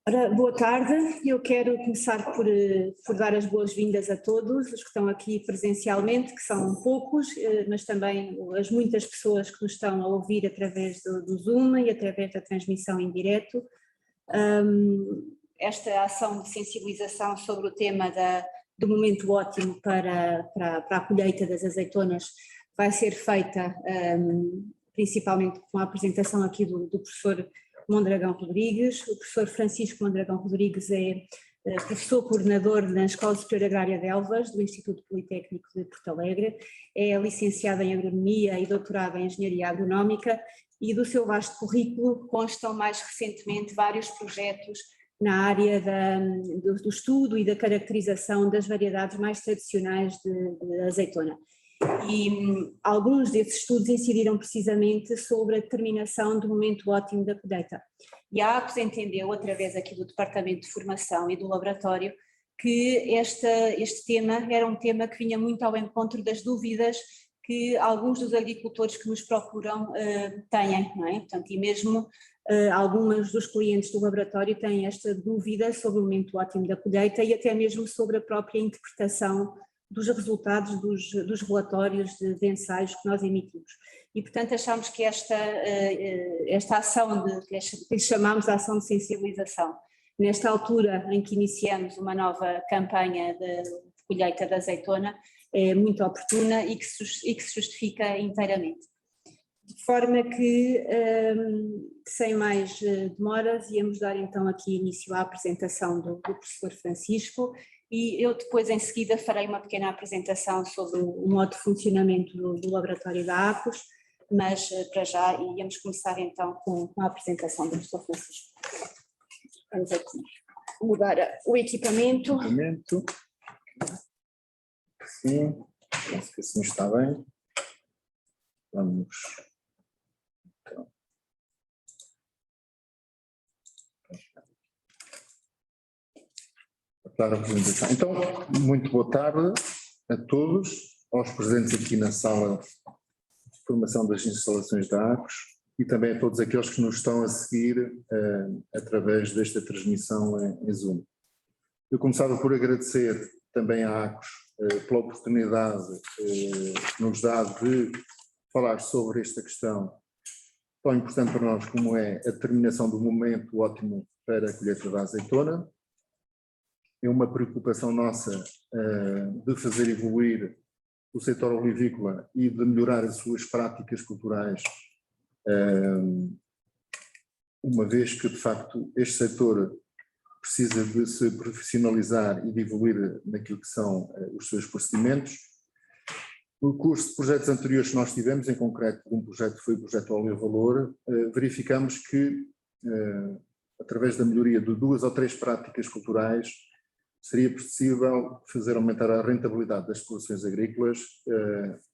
Ora, boa tarde, eu quero começar por dar as boas-vindas a todos os que estão aqui presencialmente, que são poucos, mas também as muitas pessoas que nos estão a ouvir através do Zoom e através da transmissão em direto. Esta ação de sensibilização sobre o tema do momento ótimo para a colheita das azeitonas vai ser feita principalmente com a apresentação aqui do professor Mondragão Rodrigues. O professor Francisco Mondragão Rodrigues é professor coordenador na Escola Superior Agrária de Elvas, do Instituto Politécnico de Porto Alegre, é licenciado em Agronomia e doutorado em Engenharia Agronómica, e do seu vasto currículo constam mais recentemente vários projetos na área do estudo e da caracterização das variedades mais tradicionais de azeitona. E alguns desses estudos incidiram precisamente sobre a determinação do momento ótimo da colheita. E a APOS entendeu, através aqui do Departamento de Formação e do Laboratório, que este tema era um tema que vinha muito ao encontro das dúvidas que alguns dos agricultores que nos procuram têm, não é? Portanto, e mesmo alguns dos clientes do laboratório têm esta dúvida sobre o momento ótimo da colheita e até mesmo sobre a própria interpretação dos resultados dos relatórios de ensaios que nós emitimos. E, portanto, achamos que esta ação, que chamamos de ação de sensibilização, nesta altura em que iniciamos uma nova campanha de colheita da azeitona, é muito oportuna e que se justifica inteiramente. De forma que, sem mais demoras, íamos dar então aqui início à apresentação do professor Francisco, e eu depois em seguida farei uma pequena apresentação sobre o modo de funcionamento do laboratório da APOS, mas para já íamos começar então com a apresentação do professor Francisco. Vamos aqui mudar o equipamento. Sim, penso que assim está bem. Vamos. Então, muito boa tarde a todos, aos presentes aqui na sala de formação das instalações da APOS e também a todos aqueles que nos estão a seguir através desta transmissão em Zoom. Eu começava por agradecer também à APOS pela oportunidade que nos dá de falar sobre esta questão tão importante para nós como é a determinação do momento ótimo para a colheita da azeitona. É uma preocupação nossa de fazer evoluir o setor olivícola e de melhorar as suas práticas culturais, uma vez que de facto este setor precisa de se profissionalizar e de evoluir naquilo que são os seus procedimentos. No curso de projetos anteriores que nós tivemos, em concreto um projeto que foi o projeto Óleo Valor, verificamos que através da melhoria de 2 ou 3 práticas culturais seria possível fazer aumentar a rentabilidade das explorações agrícolas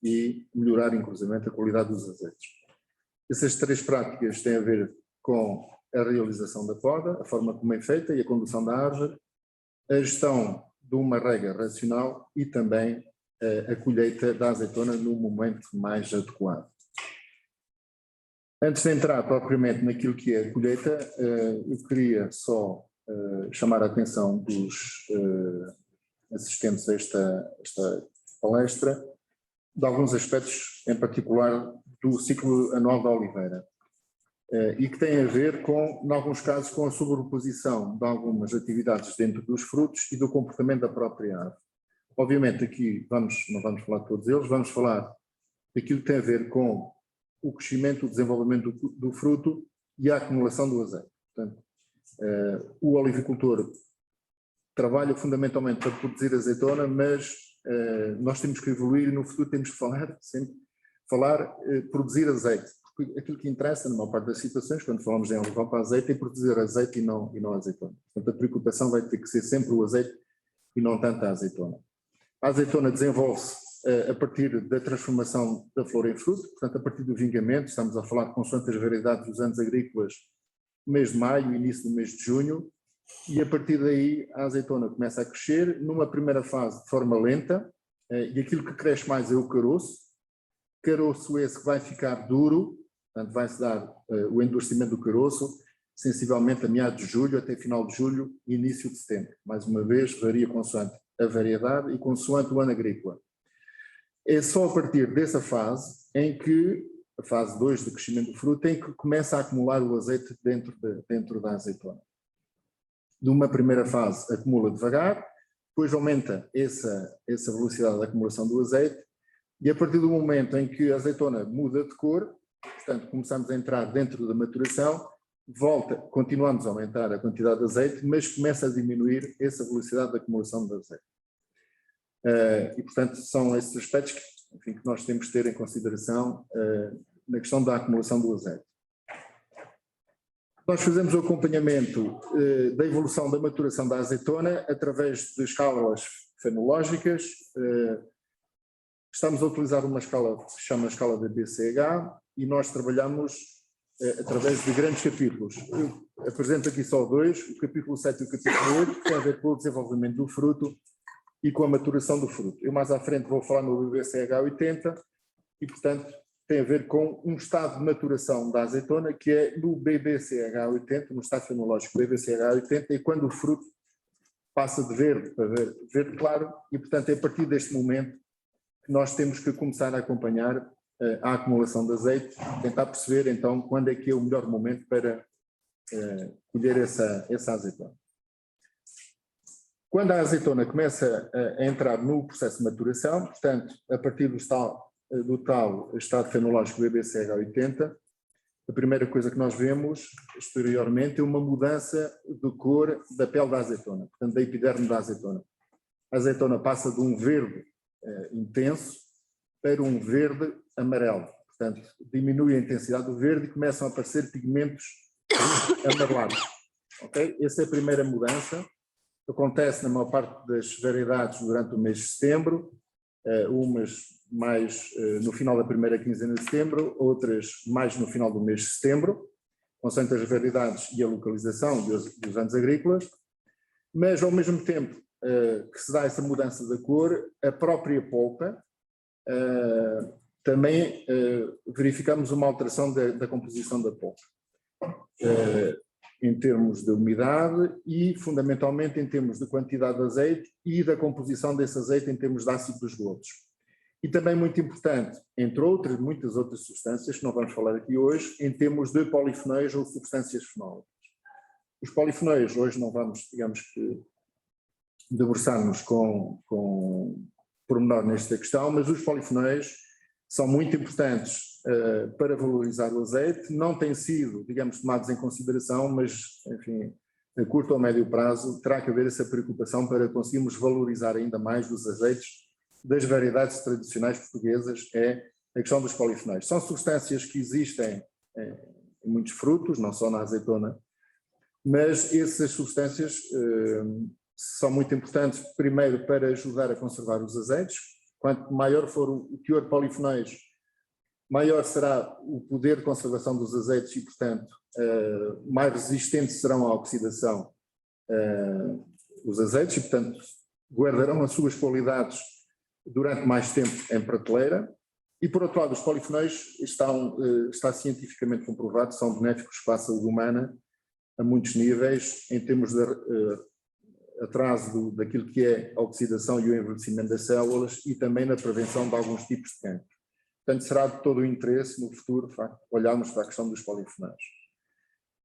e melhorar inclusivamente a qualidade dos azeites. Essas 3 práticas têm a ver com a realização da poda, a forma como é feita e a condução da árvore, a gestão de uma rega racional e também a colheita da azeitona no momento mais adequado. Antes de entrar propriamente naquilo que é a colheita, eu queria só chamar a atenção dos assistentes a esta palestra de alguns aspectos, em particular do ciclo anual da oliveira, e que tem a ver com, em alguns casos, com a sobreposição de algumas atividades dentro dos frutos e do comportamento da própria árvore. Obviamente aqui não vamos falar de todos eles, vamos falar daquilo que tem a ver com o crescimento, o desenvolvimento do fruto e a acumulação do azeite. Portanto, o olivicultor trabalha fundamentalmente para produzir azeitona, mas nós temos que evoluir e no futuro temos que produzir azeite, porque aquilo que interessa, na maior parte das situações, quando falamos em olival para azeite, é produzir azeite e não azeitona. Portanto, a preocupação vai ter que ser sempre o azeite e não tanto a azeitona. A azeitona desenvolve-se a partir da transformação da flor em fruto, portanto, a partir do vingamento, estamos a falar consoante as variedades dos anos agrícolas, mês de maio, início do mês de junho, e a partir daí a azeitona começa a crescer, numa primeira fase de forma lenta, e aquilo que cresce mais é o caroço esse que vai ficar duro, portanto vai-se dar o endurecimento do caroço, sensivelmente a meados de julho até final de julho e início de setembro. Mais uma vez, varia consoante a variedade e consoante o ano agrícola. É só a partir dessa fase em que, a fase 2 do crescimento do fruto, em que começa a acumular o azeite dentro da azeitona. Numa primeira fase acumula devagar, depois aumenta essa velocidade de acumulação do azeite, e a partir do momento em que a azeitona muda de cor, portanto começamos a entrar dentro da maturação, continuamos a aumentar a quantidade de azeite, mas começa a diminuir essa velocidade de acumulação de azeite. E portanto são esses aspectos que nós temos que ter em consideração na questão da acumulação do azeite. Nós fazemos o acompanhamento da evolução da maturação da azeitona através de escalas fenológicas. Estamos a utilizar uma escala que se chama a escala da BCH e nós trabalhamos através de grandes capítulos. Eu apresento aqui só dois, o capítulo 7 e o capítulo 8, que tem a ver com o desenvolvimento do fruto e com a maturação do fruto. Eu mais à frente vou falar no BBCH 80 e, portanto, tem a ver com um estado de maturação da azeitona que é no BBCH 80, no estado fenológico BBCH 80, e quando o fruto passa de verde para verde claro, e portanto é a partir deste momento que nós temos que começar a acompanhar a acumulação de azeite, tentar perceber então quando é que é o melhor momento para colher essa azeitona. Quando a azeitona começa a entrar no processo de maturação, portanto, a partir do tal estado fenológico BBCH 80, a primeira coisa que nós vemos exteriormente é uma mudança de cor da pele da azeitona, portanto da epiderme da azeitona. A azeitona passa de um verde intenso para um verde amarelo, portanto diminui a intensidade do verde e começam a aparecer pigmentos amarelados. Okay? Essa é a primeira mudança. Acontece na maior parte das variedades durante o mês de setembro, umas mais no final da primeira quinzena de setembro, outras mais no final do mês de setembro, consoante as variedades e a localização dos anos agrícolas, mas ao mesmo tempo que se dá essa mudança da cor, a própria polpa, também verificamos uma alteração da composição da polpa. Em termos de umidade e, fundamentalmente, em termos de quantidade de azeite e da composição desse azeite em termos de ácido dos gotos. E também muito importante, entre muitas outras substâncias, que não vamos falar aqui hoje, em termos de polifenóis ou substâncias fenólicas. Os polifenóis, hoje não vamos, digamos que, debruçar-nos com pormenor nesta questão, mas os polifenóis são muito importantes para valorizar o azeite, não têm sido, digamos, tomados em consideração, mas, enfim, a curto ou médio prazo terá que haver essa preocupação para conseguirmos valorizar ainda mais os azeites das variedades tradicionais portuguesas, é a questão dos polifenóis. São substâncias que existem em muitos frutos, não só na azeitona, mas essas substâncias são muito importantes, primeiro, para ajudar a conservar os azeites. Quanto maior for o teor de polifenóis, maior será o poder de conservação dos azeites e, portanto, mais resistentes serão à oxidação os azeites e, portanto, guardarão as suas qualidades durante mais tempo em prateleira. E, por outro lado, os polifenóis está cientificamente comprovado, são benéficos para a saúde humana a muitos níveis, em termos de atraso daquilo que é a oxidação e o envelhecimento das células e também na prevenção de alguns tipos de cancro. Portanto, será de todo o interesse no futuro, de facto, olharmos para a questão dos polifenóis.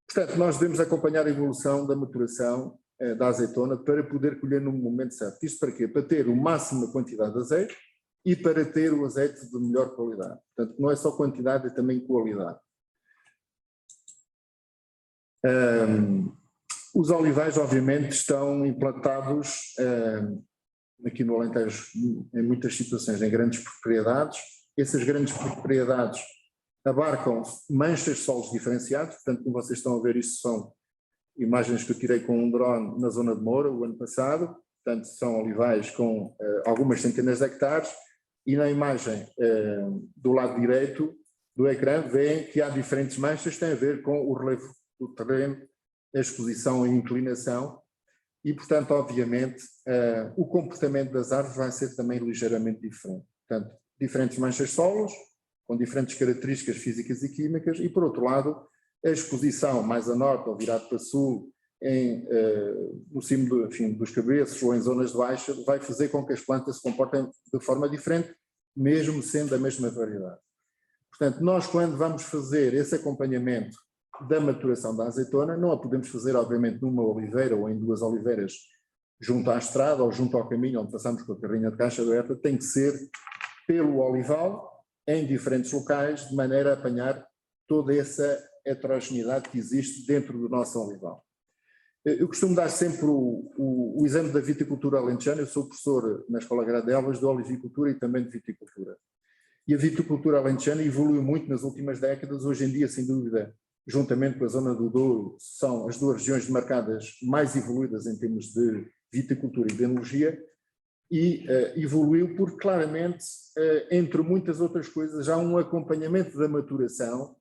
Portanto, nós devemos acompanhar a evolução da maturação da azeitona para poder colher no momento certo. Isto para quê? Para ter o máximo de quantidade de azeite e para ter o azeite de melhor qualidade. Portanto, não é só quantidade, é também qualidade. Os olivais, obviamente, estão implantados aqui no Alentejo em muitas situações, em grandes propriedades. Essas grandes propriedades abarcam manchas de solos diferenciados, portanto, como vocês estão a ver, isto são imagens que eu tirei com um drone na zona de Moura o ano passado, portanto, são olivais com algumas centenas de hectares, e na imagem do lado direito do ecrã veem que há diferentes manchas que têm a ver com o relevo do terreno, a exposição e inclinação, e, portanto, obviamente, o comportamento das árvores vai ser também ligeiramente diferente. Portanto, diferentes manchas de solos, com diferentes características físicas e químicas, e, por outro lado, A exposição mais a norte ou virado para sul, no cimo dos cabeços ou em zonas de baixa, vai fazer com que as plantas se comportem de forma diferente, mesmo sendo a mesma variedade. Portanto, nós quando vamos fazer esse acompanhamento da maturação da azeitona, não a podemos fazer obviamente numa oliveira ou em 2 oliveiras junto à estrada ou junto ao caminho onde passamos com a carrinha de caixa aberta, tem que ser pelo olival, em diferentes locais, de maneira a apanhar toda essa heterogeneidade que existe dentro do nosso olival. Eu costumo dar sempre o exemplo da viticultura alentejana. Eu sou professor na Escola Agrária de Elvas de olivicultura e também de viticultura. E a viticultura alentejana evoluiu muito nas últimas décadas. Hoje em dia, sem dúvida, juntamente com a zona do Douro, são as 2 regiões demarcadas mais evoluídas em termos de viticultura e de enologia, e evoluiu porque claramente, entre muitas outras coisas, há um acompanhamento da maturação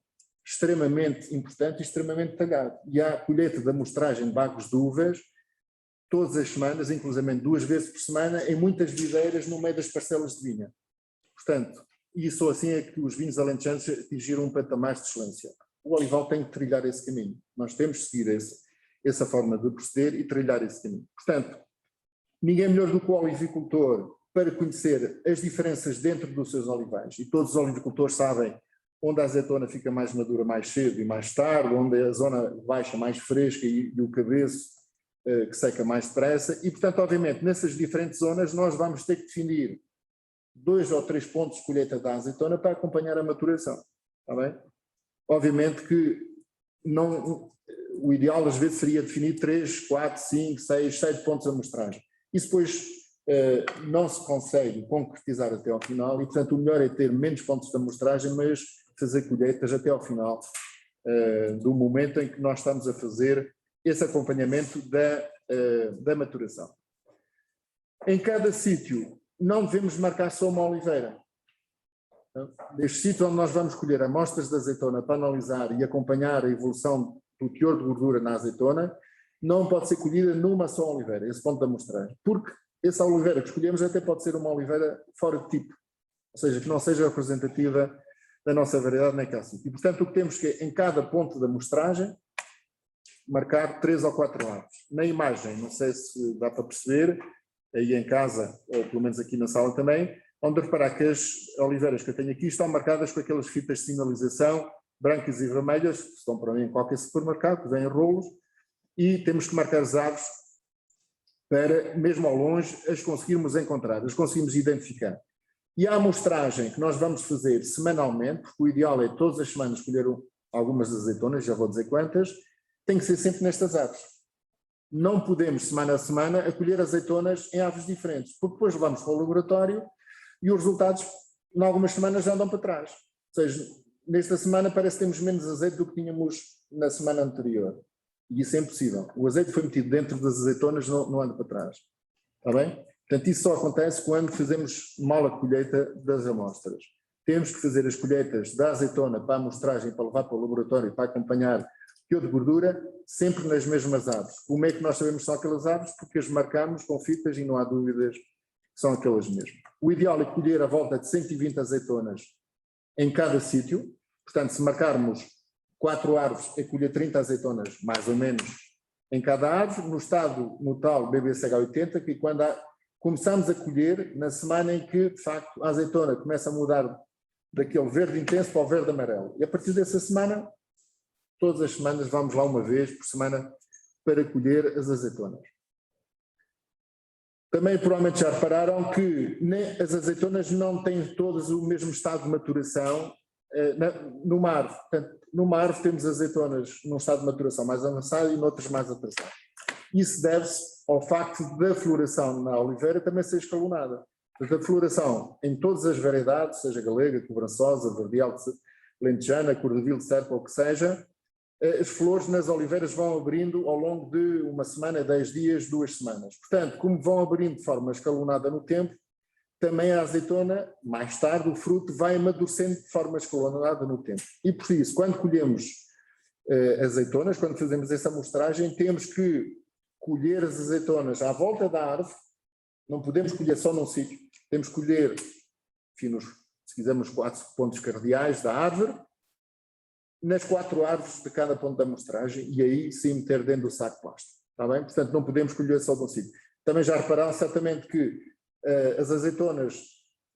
extremamente importante e extremamente detalhado. E há a colheita da amostragem de bagos de uvas todas as semanas, inclusive 2 vezes por semana, em muitas videiras no meio das parcelas de vinha. Portanto, e só assim é que os vinhos alentejanos atingiram um patamar de excelência. O olival tem que trilhar esse caminho. Nós temos de seguir essa forma de proceder e trilhar esse caminho. Portanto, ninguém melhor do que o olivicultor para conhecer as diferenças dentro dos seus olivais. E todos os olivicultores sabem onde a azeitona fica mais madura mais cedo e mais tarde, onde a zona baixa mais fresca e o cabeço que seca mais depressa. E, portanto, obviamente, nessas diferentes zonas nós vamos ter que definir 2 ou 3 pontos de colheita da azeitona para acompanhar a maturação. Está bem? Obviamente que o ideal às vezes seria definir 3, 4, 5, 6, 7 pontos de amostragem. Isso depois não se consegue concretizar até ao final e, portanto, o melhor é ter menos pontos de amostragem, mas fazer colheitas até ao final do momento em que nós estamos a fazer esse acompanhamento da maturação. Em cada sítio, não devemos marcar só uma oliveira. Neste sítio onde nós vamos colher amostras de azeitona para analisar e acompanhar a evolução do teor de gordura na azeitona, não pode ser colhida numa só oliveira, esse ponto de amostragem, porque essa oliveira que escolhemos até pode ser uma oliveira fora de tipo, ou seja, que não seja representativa da nossa variedade naquele sítio. E, portanto, o que temos que é, em cada ponto de amostragem, marcar 3 ou 4 árvores. Na imagem, não sei se dá para perceber, aí em casa, ou pelo menos aqui na sala também, onde reparar que as oliveiras que eu tenho aqui estão marcadas com aquelas fitas de sinalização brancas e vermelhas, que estão para mim em qualquer supermercado, que vêm em rolos, e temos que marcar as árvores para, mesmo ao longe, as conseguirmos encontrar, as conseguirmos identificar. E a amostragem que nós vamos fazer semanalmente, porque o ideal é todas as semanas colher algumas azeitonas, já vou dizer quantas, tem que ser sempre nestas árvores. Não podemos, semana a semana, acolher azeitonas em árvores diferentes, porque depois levamos para o laboratório e os resultados, em algumas semanas, já andam para trás. Ou seja, nesta semana parece que temos menos azeite do que tínhamos na semana anterior. E isso é impossível. O azeite foi metido dentro das azeitonas, não anda para trás. Está bem? Portanto, isso só acontece quando fazemos mal a colheita das amostras. Temos que fazer as colheitas da azeitona para a amostragem, para levar para o laboratório, para acompanhar o teor de gordura, sempre nas mesmas árvores. Como é que nós sabemos que são aquelas árvores? Porque as marcamos com fitas e não há dúvidas que são aquelas mesmas. O ideal é colher a volta de 120 azeitonas em cada sítio. Portanto, se marcarmos 4 árvores, é colher 30 azeitonas, mais ou menos, em cada árvore, no estado no tal BBCH80, que quando começamos a colher na semana em que, de facto, a azeitona começa a mudar daquele verde intenso para o verde amarelo. E a partir dessa semana, todas as semanas vamos lá uma vez por semana para colher as azeitonas. Também provavelmente já repararam que as azeitonas não têm todas o mesmo estado de maturação numa árvore. Portanto, numa árvore temos azeitonas num estado de maturação mais avançado e noutras mais atrasado. Isso deve-se ao facto da floração na oliveira também ser escalonada. Portanto, a floração em todas as variedades, seja galega, cobrançosa, verdeal, lentejana, cordovil, serpa, ou o que seja, as flores nas oliveiras vão abrindo ao longo de uma semana, 10 dias, 2 semanas. Portanto, como vão abrindo de forma escalonada no tempo, também a azeitona, mais tarde, o fruto vai amadurecendo de forma escalonada no tempo. E por isso, quando colhemos azeitonas, quando fazemos essa amostragem, temos que colher as azeitonas à volta da árvore, não podemos colher só num sítio, temos que colher, enfim, se quisermos 4 pontos cardeais da árvore, nas 4 árvores de cada ponto da amostragem e aí sim meter dentro do saco plástico, está bem? Portanto, não podemos colher só de um sítio. Também já repararam certamente que as azeitonas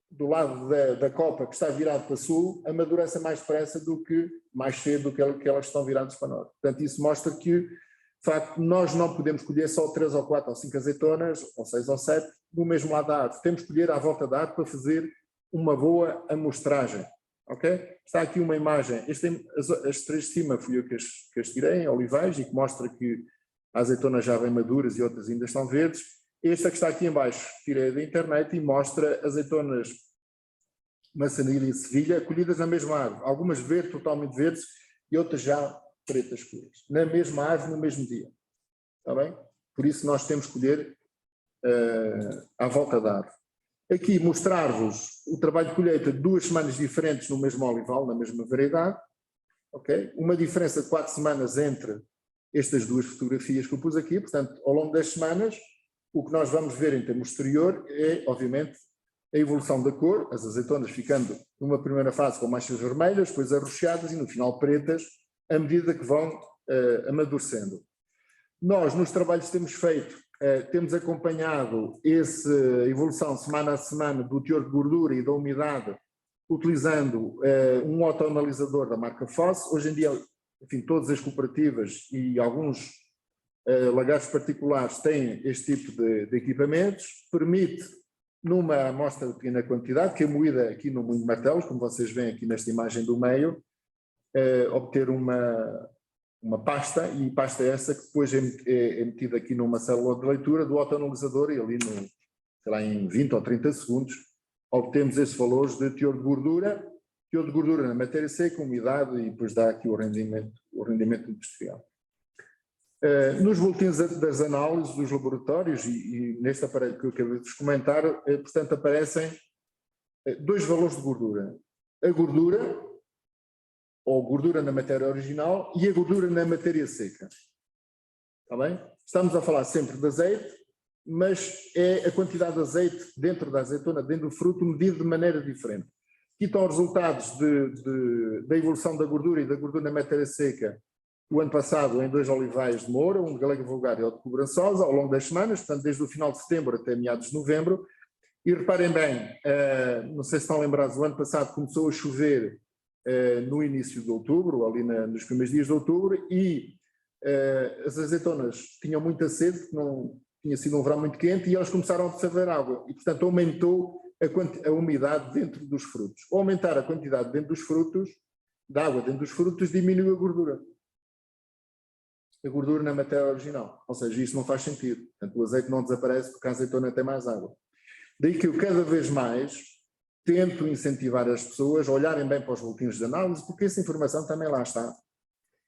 do lado da copa que está virado para sul amadurecem mais depressa do que mais cedo do que elas estão viradas para norte. Portanto, isso mostra que, de facto, nós não podemos colher só 3 ou 4 ou 5 azeitonas, ou 6 ou 7, no mesmo lado da árvore. Temos que colher à volta da árvore para fazer uma boa amostragem. Okay? Está aqui uma imagem, as 3 de cima fui eu que as tirei, em olivais, e que mostra que as azeitonas já bem maduras e outras ainda estão verdes. Esta que está aqui em baixo, tirei da internet e mostra azeitonas Maçanilha e Sevilha colhidas na mesma árvore, algumas verdes, totalmente verdes, e outras já pretas escuras, na mesma árvore, no mesmo dia. Está bem? Por isso nós temos que colher à volta da árvore. Aqui mostrar-vos o trabalho de colheita de 2 semanas diferentes no mesmo olival, na mesma variedade. Okay? Uma diferença de 4 semanas entre estas 2 fotografias que eu pus aqui. Portanto, ao longo das semanas, o que nós vamos ver em termos exterior é, obviamente, a evolução da cor, as azeitonas ficando numa primeira fase com manchas vermelhas, depois arroxeadas e no final pretas, à medida que vão amadurecendo. Nós, nos trabalhos que temos feito, temos acompanhado essa evolução semana a semana do teor de gordura e da umidade, utilizando um autoanalisador da marca Foss. Hoje em dia, enfim, todas as cooperativas e alguns lagartos particulares têm este tipo de equipamentos, permite, numa amostra de pequena quantidade, que é moída aqui no moinho de martelos, como vocês veem aqui nesta imagem do meio, obter uma pasta, e pasta essa que depois é metida aqui numa célula de leitura do autoanalisador, e ali sei lá, em 20 ou 30 segundos obtemos esses valores de teor de gordura na matéria seca, umidade, e depois dá aqui o rendimento industrial. Nos boletins das análises dos laboratórios e neste aparelho que eu acabei de vos comentar, portanto, aparecem 2 valores de gordura. A gordura, ou gordura na matéria original, e a gordura na matéria seca. Está bem? Estamos a falar sempre de azeite, mas é a quantidade de azeite dentro da azeitona, dentro do fruto, medido de maneira diferente. Aqui estão os resultados da evolução da gordura e da gordura na matéria seca o ano passado em 2 olivais de Moura, um de Galega Vulgar e outro de Cobrançosa, ao longo das semanas, portanto desde o final de setembro até meados de novembro. E reparem bem, não sei se estão lembrados, o ano passado começou a chover no início de outubro, ali nos primeiros dias de outubro, e as azeitonas tinham muita sede, porque não tinha sido um verão muito quente, e elas começaram a absorver água, e portanto aumentou a umidade dentro dos frutos. Ao aumentar a quantidade dentro dos frutos, da água dentro dos frutos, diminuiu a gordura. A gordura na matéria original, ou seja, isto não faz sentido. Portanto, o azeite não desaparece porque a azeitona tem mais água. Daí que eu cada vez mais tento incentivar as pessoas a olharem bem para os boletins de análise, porque essa informação também lá está.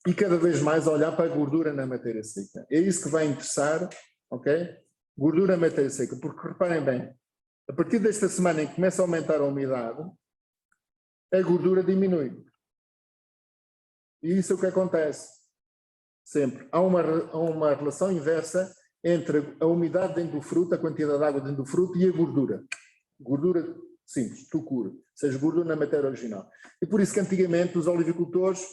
E cada vez mais olhar para a gordura na matéria seca. É isso que vai interessar, ok? Gordura na matéria seca, porque reparem bem, a partir desta semana em que começa a aumentar a umidade, a gordura diminui. E isso é o que acontece. Sempre. Há uma relação inversa entre a umidade dentro do fruto, a quantidade de água dentro do fruto e a gordura. Gordura simples, tucura, ou seja, gordura na matéria original. E por isso que antigamente os olivicultores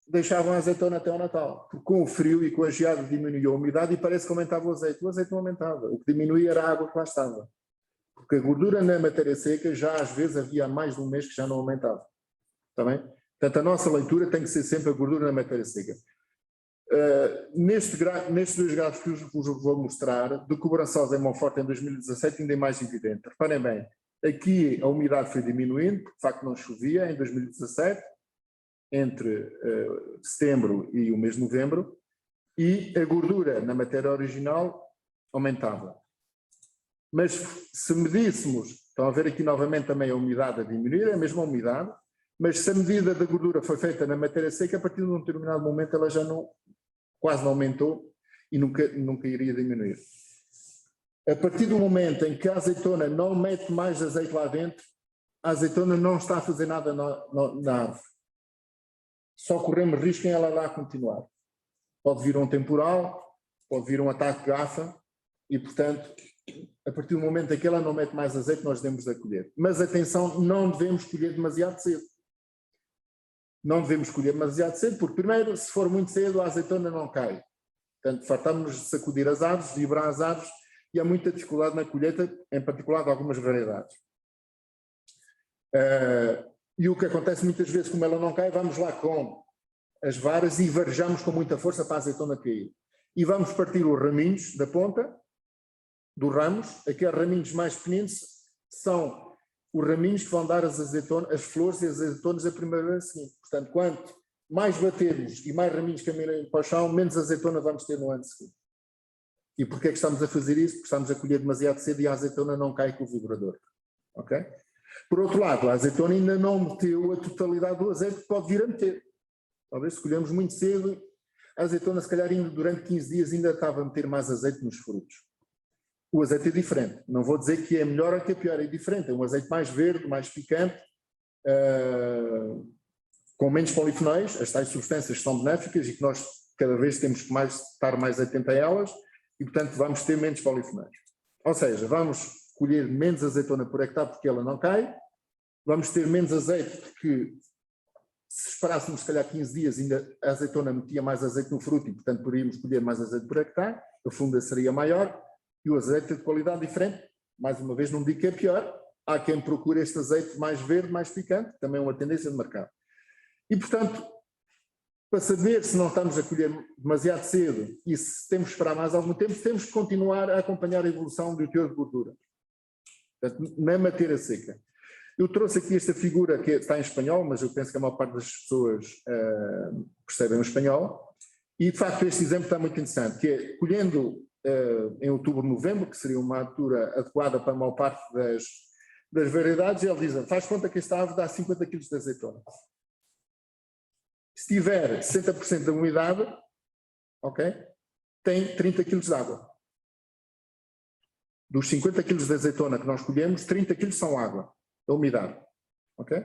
deixavam a azeitona até ao Natal, porque com o frio e com a geada diminuiu a umidade e parece que aumentava o azeite. O azeite não aumentava, o que diminuía era a água que lá estava. Porque a gordura na matéria seca já às vezes havia mais de um mês que já não aumentava. Está bem? Portanto, a nossa leitura tem que ser sempre a gordura na matéria seca. Nestes 2 gráficos que vos vou mostrar, de Cobrançosa em Monforte em 2017 ainda é mais evidente. Reparem bem, aqui a umidade foi diminuindo, porque de facto não chovia em 2017, entre setembro e o mês de novembro, e a gordura na matéria original aumentava. Mas se medíssemos, estão a ver aqui novamente também a umidade a diminuir, é a mesma umidade, mas se a medida da gordura foi feita na matéria seca, a partir de um determinado momento ela já quase não aumentou e nunca iria diminuir. A partir do momento em que a azeitona não mete mais azeite lá dentro, a azeitona não está a fazer nada na árvore. Só corremos risco em ela lá continuar. Pode vir um temporal, pode vir um ataque de gafa e, portanto, a partir do momento em que ela não mete mais azeite, nós devemos a colher. Mas atenção, não devemos colher demasiado cedo. não devemos colher demasiado cedo, porque primeiro, se for muito cedo, a azeitona não cai. Portanto, fartamos-nos de sacudir as árvores, vibrar as árvores, e há muita dificuldade na colheita, em particular de algumas variedades. E o que acontece muitas vezes, como ela não cai, vamos lá com as varas e varejamos com muita força para a azeitona cair. E vamos partir os raminhos da ponta, dos ramos, aqueles raminhos mais pequeninos são os raminhos que vão dar as flores e as azeitonas a primavera seguinte. Portanto, quanto mais batermos e mais raminhos caminharem para o chão, menos azeitona vamos ter no ano seguinte. E porquê é que estamos a fazer isso? Porque estamos a colher demasiado cedo e a azeitona não cai com o vibrador. Ok? Por outro lado, a azeitona ainda não meteu a totalidade do azeite que pode vir a meter. Talvez se colhemos muito cedo, a azeitona se calhar ainda durante 15 dias ainda estava a meter mais azeite nos frutos. O azeite é diferente. Não vou dizer que é melhor ou que é pior, é diferente. É um azeite mais verde, mais picante, com menos polifenóis, as tais substâncias que são benéficas e que nós cada vez temos que estar mais atentos a elas e, portanto, vamos ter menos polifenóis. Ou seja, vamos colher menos azeitona por hectare porque ela não cai, vamos ter menos azeite porque se esperássemos se calhar 15 dias ainda a azeitona metia mais azeite no fruto e, portanto, poderíamos colher mais azeite por hectare, a funda seria maior e o azeite é de qualidade diferente. Mais uma vez, não digo que é pior, há quem procure este azeite mais verde, mais picante, também é uma tendência de mercado. E, portanto, para saber se não estamos a colher demasiado cedo e se temos que esperar mais algum tempo, temos que continuar a acompanhar a evolução do teor de gordura. Portanto, na matéria seca. Eu trouxe aqui esta figura que está em espanhol, mas eu penso que a maior parte das pessoas percebem o espanhol. E, de facto, este exemplo está muito interessante, que é colhendo em outubro, novembro, que seria uma altura adequada para a maior parte das variedades, ele diz, faz conta que esta árvore dá 50 kg de azeitona. Se tiver 60% da umidade, ok, tem 30 kg de água. Dos 50 kg de azeitona que nós colhemos, 30 kg são água, a umidade. Ok?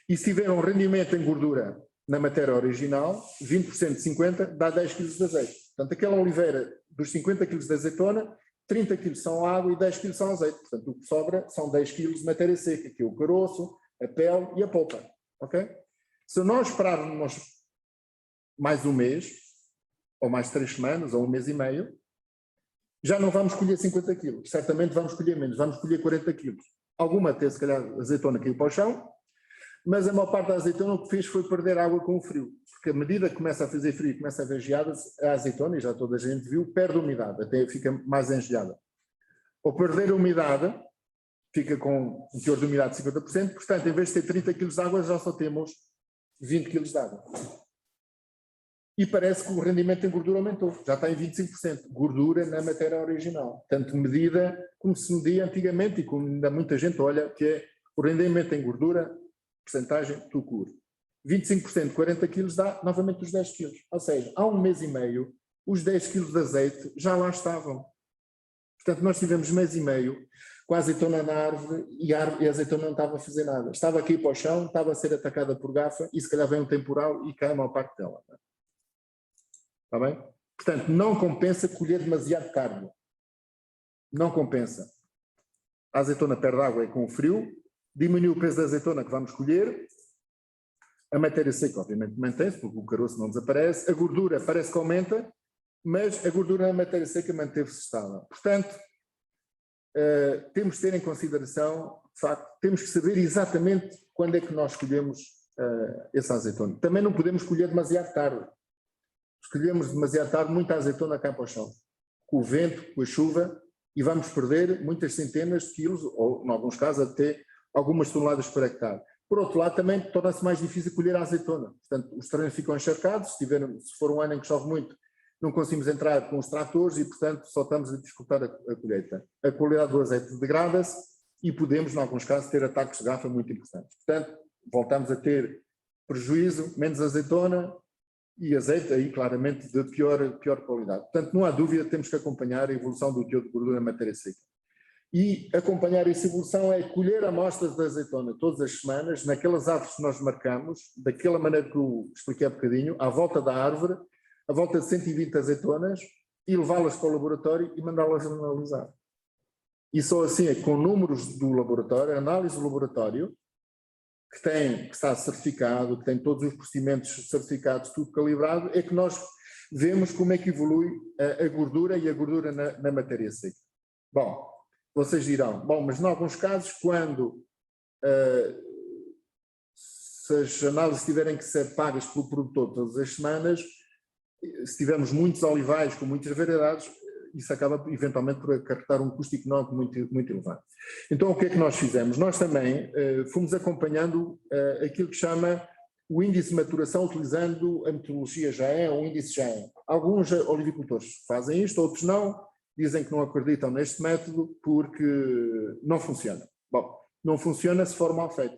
E se tiver um rendimento em gordura na matéria original, 20% de 50 dá 10 kg de azeite. Portanto, aquela oliveira dos 50 kg de azeitona, 30 kg são água e 10 kg são azeite. Portanto, o que sobra são 10 kg de matéria seca, que é o caroço, a pele e a polpa. Ok? Se nós esperarmos mais um mês, ou mais 3 semanas, ou um mês e meio, já não vamos colher 50 kg. Certamente vamos colher menos, vamos colher 40 kg. Alguma até, se calhar, a azeitona caiu para o chão, mas a maior parte da azeitona o que fez foi perder água com o frio. Porque à medida que começa a fazer frio e começa a haver geadas, a azeitona, e já toda a gente viu, perde umidade, até fica mais engelhada. Ao perder a umidade, fica com um teor de umidade de 50%, portanto, em vez de ter 30 kg de água, já só temos 20 kg de água. E parece que o rendimento em gordura aumentou, já está em 25%, gordura na matéria original. Tanto medida como se media antigamente, e como ainda muita gente olha, que é o rendimento em gordura, percentagem do curo. 25% de 40 kg dá novamente os 10 kg. Ou seja, há um mês e meio, os 10 kg de azeite já lá estavam. Portanto, nós tivemos mês e meio com a azeitona na árvore e a azeitona não estava a fazer nada. Estava aqui para o chão, estava a ser atacada por gafa e se calhar vem um temporal e cai a maior parte dela. Está bem? Portanto, não compensa colher demasiado carne. Não compensa. A azeitona perde água com o frio, diminui o peso da azeitona que vamos colher, a matéria seca obviamente mantém-se, porque o caroço não desaparece, a gordura parece que aumenta, mas a gordura na matéria seca manteve-se estável. Portanto, temos de ter em consideração, de facto, temos que saber exatamente quando é que nós colhemos essa azeitona. Também não podemos colher demasiado tarde. Se colhemos demasiado tarde, muita azeitona cai para o chão. Com o vento, com a chuva, e vamos perder muitas centenas de quilos, ou em alguns casos até algumas toneladas por hectare. Por outro lado, também torna-se mais difícil colher a azeitona. Portanto, os terrenos ficam encharcados, se for um ano em que chove muito, não conseguimos entrar com os tratores e, portanto, só estamos a dificultar a colheita. A qualidade do azeite degrada-se e podemos, em alguns casos, ter ataques de gafa muito importantes. Portanto, voltamos a ter prejuízo, menos azeitona e azeite aí claramente de pior qualidade. Portanto, não há dúvida, temos que acompanhar a evolução do teor de gordura na matéria seca. E acompanhar essa evolução é colher amostras de azeitona todas as semanas, naquelas árvores que nós marcamos, daquela maneira que eu expliquei há bocadinho, à volta da árvore, à volta de 120 azeitonas, e levá-las para o laboratório e mandá-las analisar. E só assim é com números do laboratório, análise do laboratório, que está certificado, que tem todos os procedimentos certificados, tudo calibrado, é que nós vemos como é que evolui a gordura e a gordura na matéria seca. Bom, vocês dirão, bom, mas em alguns casos, quando se as análises tiverem que ser pagas pelo produtor todas as semanas, se tivermos muitos olivais com muitas variedades, isso acaba eventualmente por acarretar um custo económico muito elevado. Então o que é que nós fizemos? Nós também fomos acompanhando aquilo que chama o índice de maturação utilizando a metodologia GAEN ou o índice GAEN. Alguns olivicultores fazem isto, outros não, dizem que não acreditam neste método porque não funciona. Bom, não funciona se for mal feito.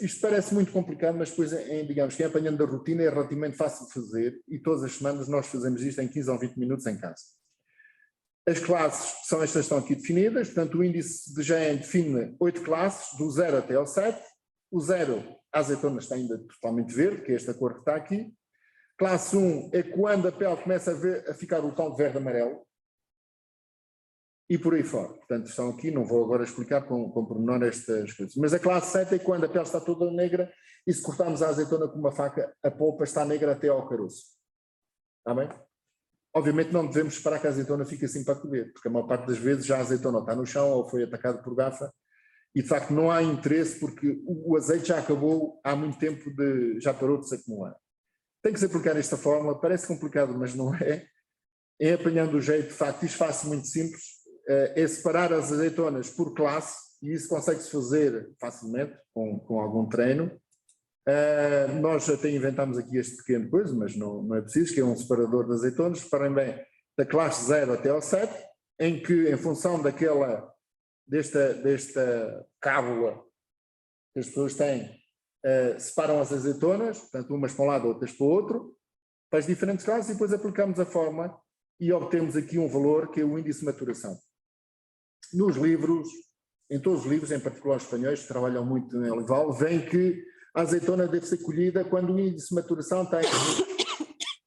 Isto parece muito complicado, mas depois, digamos que apanhando a rotina é relativamente fácil de fazer e todas as semanas nós fazemos isto em 15 ou 20 minutos em casa. As classes são estas que estão aqui definidas, portanto o índice de GAEN define 8 classes, do 0 até ao 7. O 0, a azeitona está ainda totalmente verde, que é esta cor que está aqui. Classe 1 é quando a pele começa a ficar o tom de verde-amarelo. E por aí fora. Portanto, estão aqui, não vou agora explicar com pormenor estas coisas. Mas a classe 7 é quando a pele está toda negra e se cortarmos a azeitona com uma faca, a polpa está negra até ao caroço. Está bem? Obviamente não devemos esperar que a azeitona fique assim para colher, porque a maior parte das vezes já a azeitona está no chão ou foi atacada por gafa e de facto não há interesse porque o azeite já acabou há muito tempo, já parou de se acumular. Tem que se aplicar esta fórmula, parece complicado, mas não é. Em apanhando o jeito, de facto, isto faz muito simples. É separar as azeitonas por classe, e isso consegue-se fazer facilmente, com algum treino. Nós até inventámos aqui este pequeno coisa, mas não é preciso, que é um separador de azeitonas, reparem bem, da classe 0 até ao 7, em que, em função desta cábula que as pessoas têm, separam as azeitonas, portanto, umas para um lado, outras para o outro, para as diferentes classes, e depois aplicamos a fórmula e obtemos aqui um valor que é o índice de maturação. Nos livros, em todos os livros, em particular os espanhóis, que trabalham muito em olival, vem que a azeitona deve ser colhida quando o índice de maturação está entre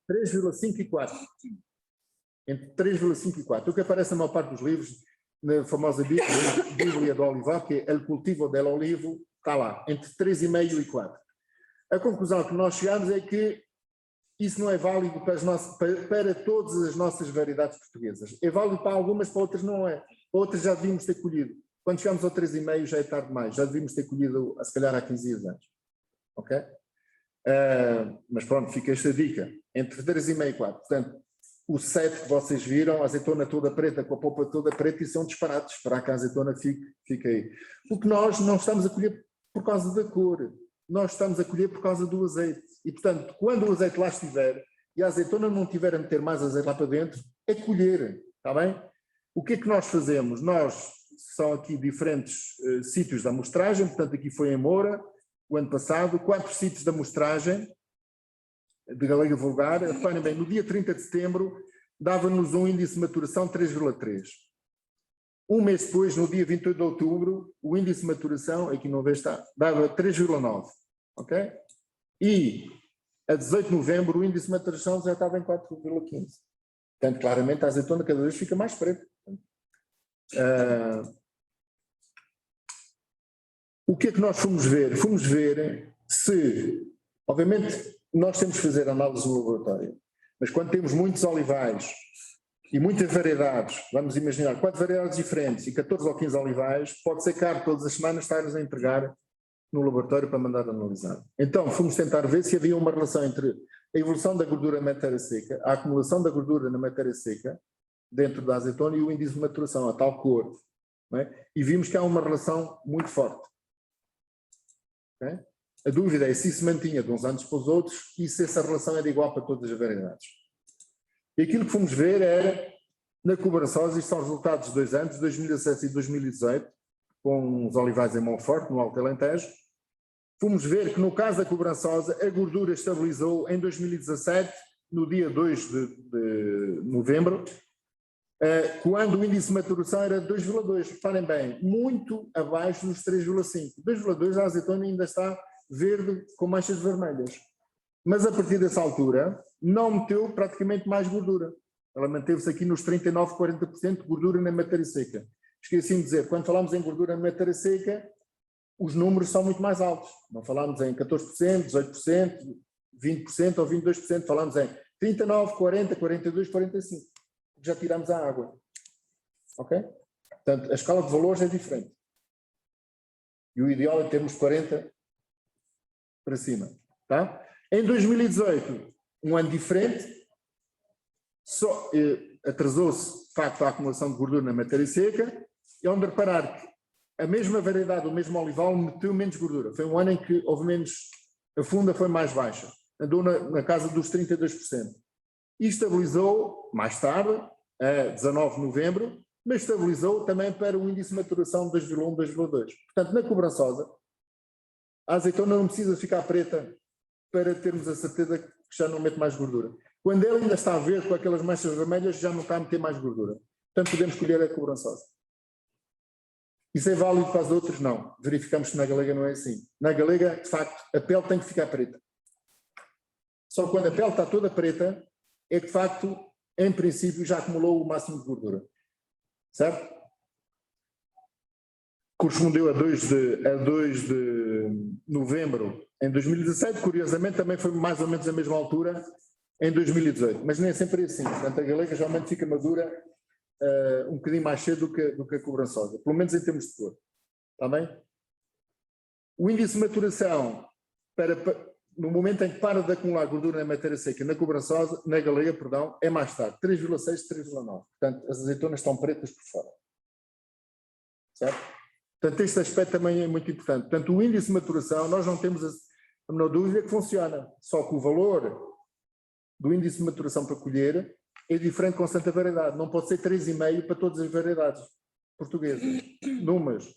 3,5 e 4. Entre 3,5 e 4. O que aparece na maior parte dos livros, na famosa Bíblia do Olivar, que é El Cultivo del Olivo, está lá, entre 3,5 e 4. A conclusão que nós chegamos é que isso não é válido para todas as nossas variedades portuguesas. É válido para algumas, para outras não é. Para outras já devíamos ter colhido. Quando chegamos ao 3,5 já é tarde demais. Já devíamos ter colhido, se calhar, há 15 dias antes. Ok? Mas pronto, fica esta dica. Entre 3,5 e 4. Portanto, o 7 que vocês viram, a azeitona toda preta, com a polpa toda preta, isso é um disparate. Esperar que a azeitona fique aí. Porque nós não estamos a colher por causa da cor. Nós estamos a colher por causa do azeite. E, portanto, quando o azeite lá estiver e a azeitona não tiver a meter mais azeite lá para dentro, é colher, está bem? O que é que nós fazemos? Nós, são aqui diferentes sítios da amostragem, portanto, aqui foi em Moura, o ano passado, 4 sítios de amostragem de galega vulgar. Reparem bem, no dia 30 de setembro, dava-nos um índice de maturação 3,3. Um mês depois, no dia 28 de outubro, o índice de maturação, aqui não vejo está, dava 3,9, ok? E a 18 de novembro o índice de maturação já estava em 4,15. Portanto, claramente a azeitona cada vez fica mais preta. O que é que nós fomos ver? Fomos ver se, obviamente, nós temos que fazer análise no laboratório, mas quando temos muitos olivais e muitas variedades, vamos imaginar 4 variedades diferentes e 14 ou 15 olivais, pode ser caro todas as semanas estar-nos a entregar no laboratório para mandar analisar. Então fomos tentar ver se havia uma relação entre a evolução da gordura na matéria seca, a acumulação da gordura na matéria seca, dentro da azeitona, e o índice de maturação, a tal cor. Não é? E vimos que há uma relação muito forte. Okay? A dúvida é se isso se mantinha de uns anos para os outros e se essa relação era igual para todas as variedades. E aquilo que fomos ver era, na Cubarançosa, isto são resultados de 2 anos, 2017 e 2018, com os olivais em Monforte, no Alto Alentejo. Fomos ver que no caso da Cubarançosa a gordura estabilizou em 2017, no dia 2 de novembro, quando o índice de maturação era 2,2. Reparem bem, muito abaixo dos 3,5. 2,2 a azeitona ainda está verde com manchas vermelhas. Mas a partir dessa altura não meteu praticamente mais gordura. Ela manteve-se aqui nos 39, 40% de gordura na matéria seca. esqueci de dizer, quando falamos em gordura na matéria seca, os números são muito mais altos. Não falamos em 14%, 18%, 20% ou 22%, falamos em 39%, 40%, 42%, 45%. Já tiramos a água. Ok? Portanto, a escala de valores é diferente. E o ideal é termos 40% para cima. Tá? Em 2018, um ano diferente, atrasou-se, de facto, a acumulação de gordura na matéria seca, e onde reparar que a mesma variedade, o mesmo olival, meteu menos gordura. Foi um ano em que houve menos, a funda foi mais baixa, andou na casa dos 32%. E estabilizou, mais tarde, a 19 de novembro, mas estabilizou também para o índice de maturação de 2,1, 2,2. Portanto, na cobrançosa, a azeitona não precisa ficar preta para termos a certeza que já não mete mais gordura. Quando ela ainda está verde, com aquelas manchas vermelhas, já não está a meter mais gordura. Portanto, podemos colher a cobrançosa. Isso é válido para as outras? Não. Verificamos que na galega não é assim. Na galega, de facto, a pele tem que ficar preta. Só quando a pele está toda preta, é que, de facto, em princípio, já acumulou o máximo de gordura. Certo? Correspondeu a 2 de novembro em 2017, curiosamente também foi mais ou menos a mesma altura em 2018, mas nem sempre é assim. Portanto, a galega geralmente fica madura um bocadinho mais cedo do que a cobrançosa, pelo menos em termos de cor. Está bem? O índice de maturação, no momento em que para de acumular gordura na matéria seca, na cobrançosa, na galega, perdão, é mais tarde, 3,6, 3,9. Portanto, as azeitonas estão pretas por fora. Certo? Portanto, este aspecto também é muito importante. Portanto, o índice de maturação, nós não temos a menor dúvida que funciona, só que o valor do índice de maturação para colher é diferente constante a variedade. Não pode ser 3,5 para todas as variedades portuguesas. Numas,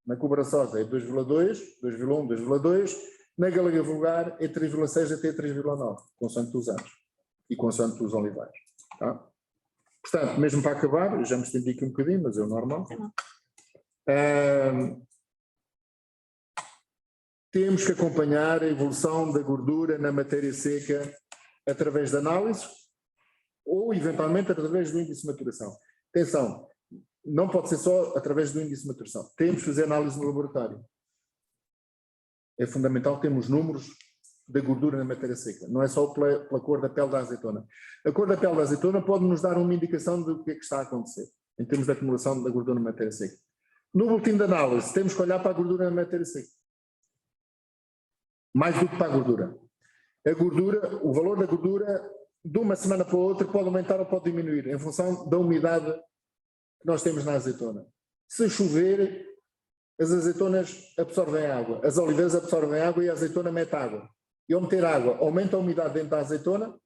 na cobrançosa é 2,2, 2,1, 2,2, na galega vulgar é 3,6 até 3,9, consoante os anos e consoante os olivais. Tá? Portanto, mesmo para acabar, eu já me estendi aqui um bocadinho, mas é o normal. Temos que acompanhar a evolução da gordura na matéria seca através de análise ou, eventualmente, através do índice de maturação. Atenção, não pode ser só através do índice de maturação. Temos que fazer análise no laboratório. É fundamental termos números da gordura na matéria seca. Não é só pela cor da pele da azeitona. A cor da pele da azeitona pode nos dar uma indicação do que é que está a acontecer, em termos de acumulação da gordura na matéria seca. No boletim de análise, temos que olhar para a gordura na matéria seca. Mais do que para a gordura. A gordura, o valor da gordura, de uma semana para a outra, pode aumentar ou pode diminuir, em função da umidade que nós temos na azeitona. Se chover, as azeitonas absorvem água, as oliveiras absorvem água e a azeitona mete água. E ao meter água, aumenta a umidade dentro da azeitona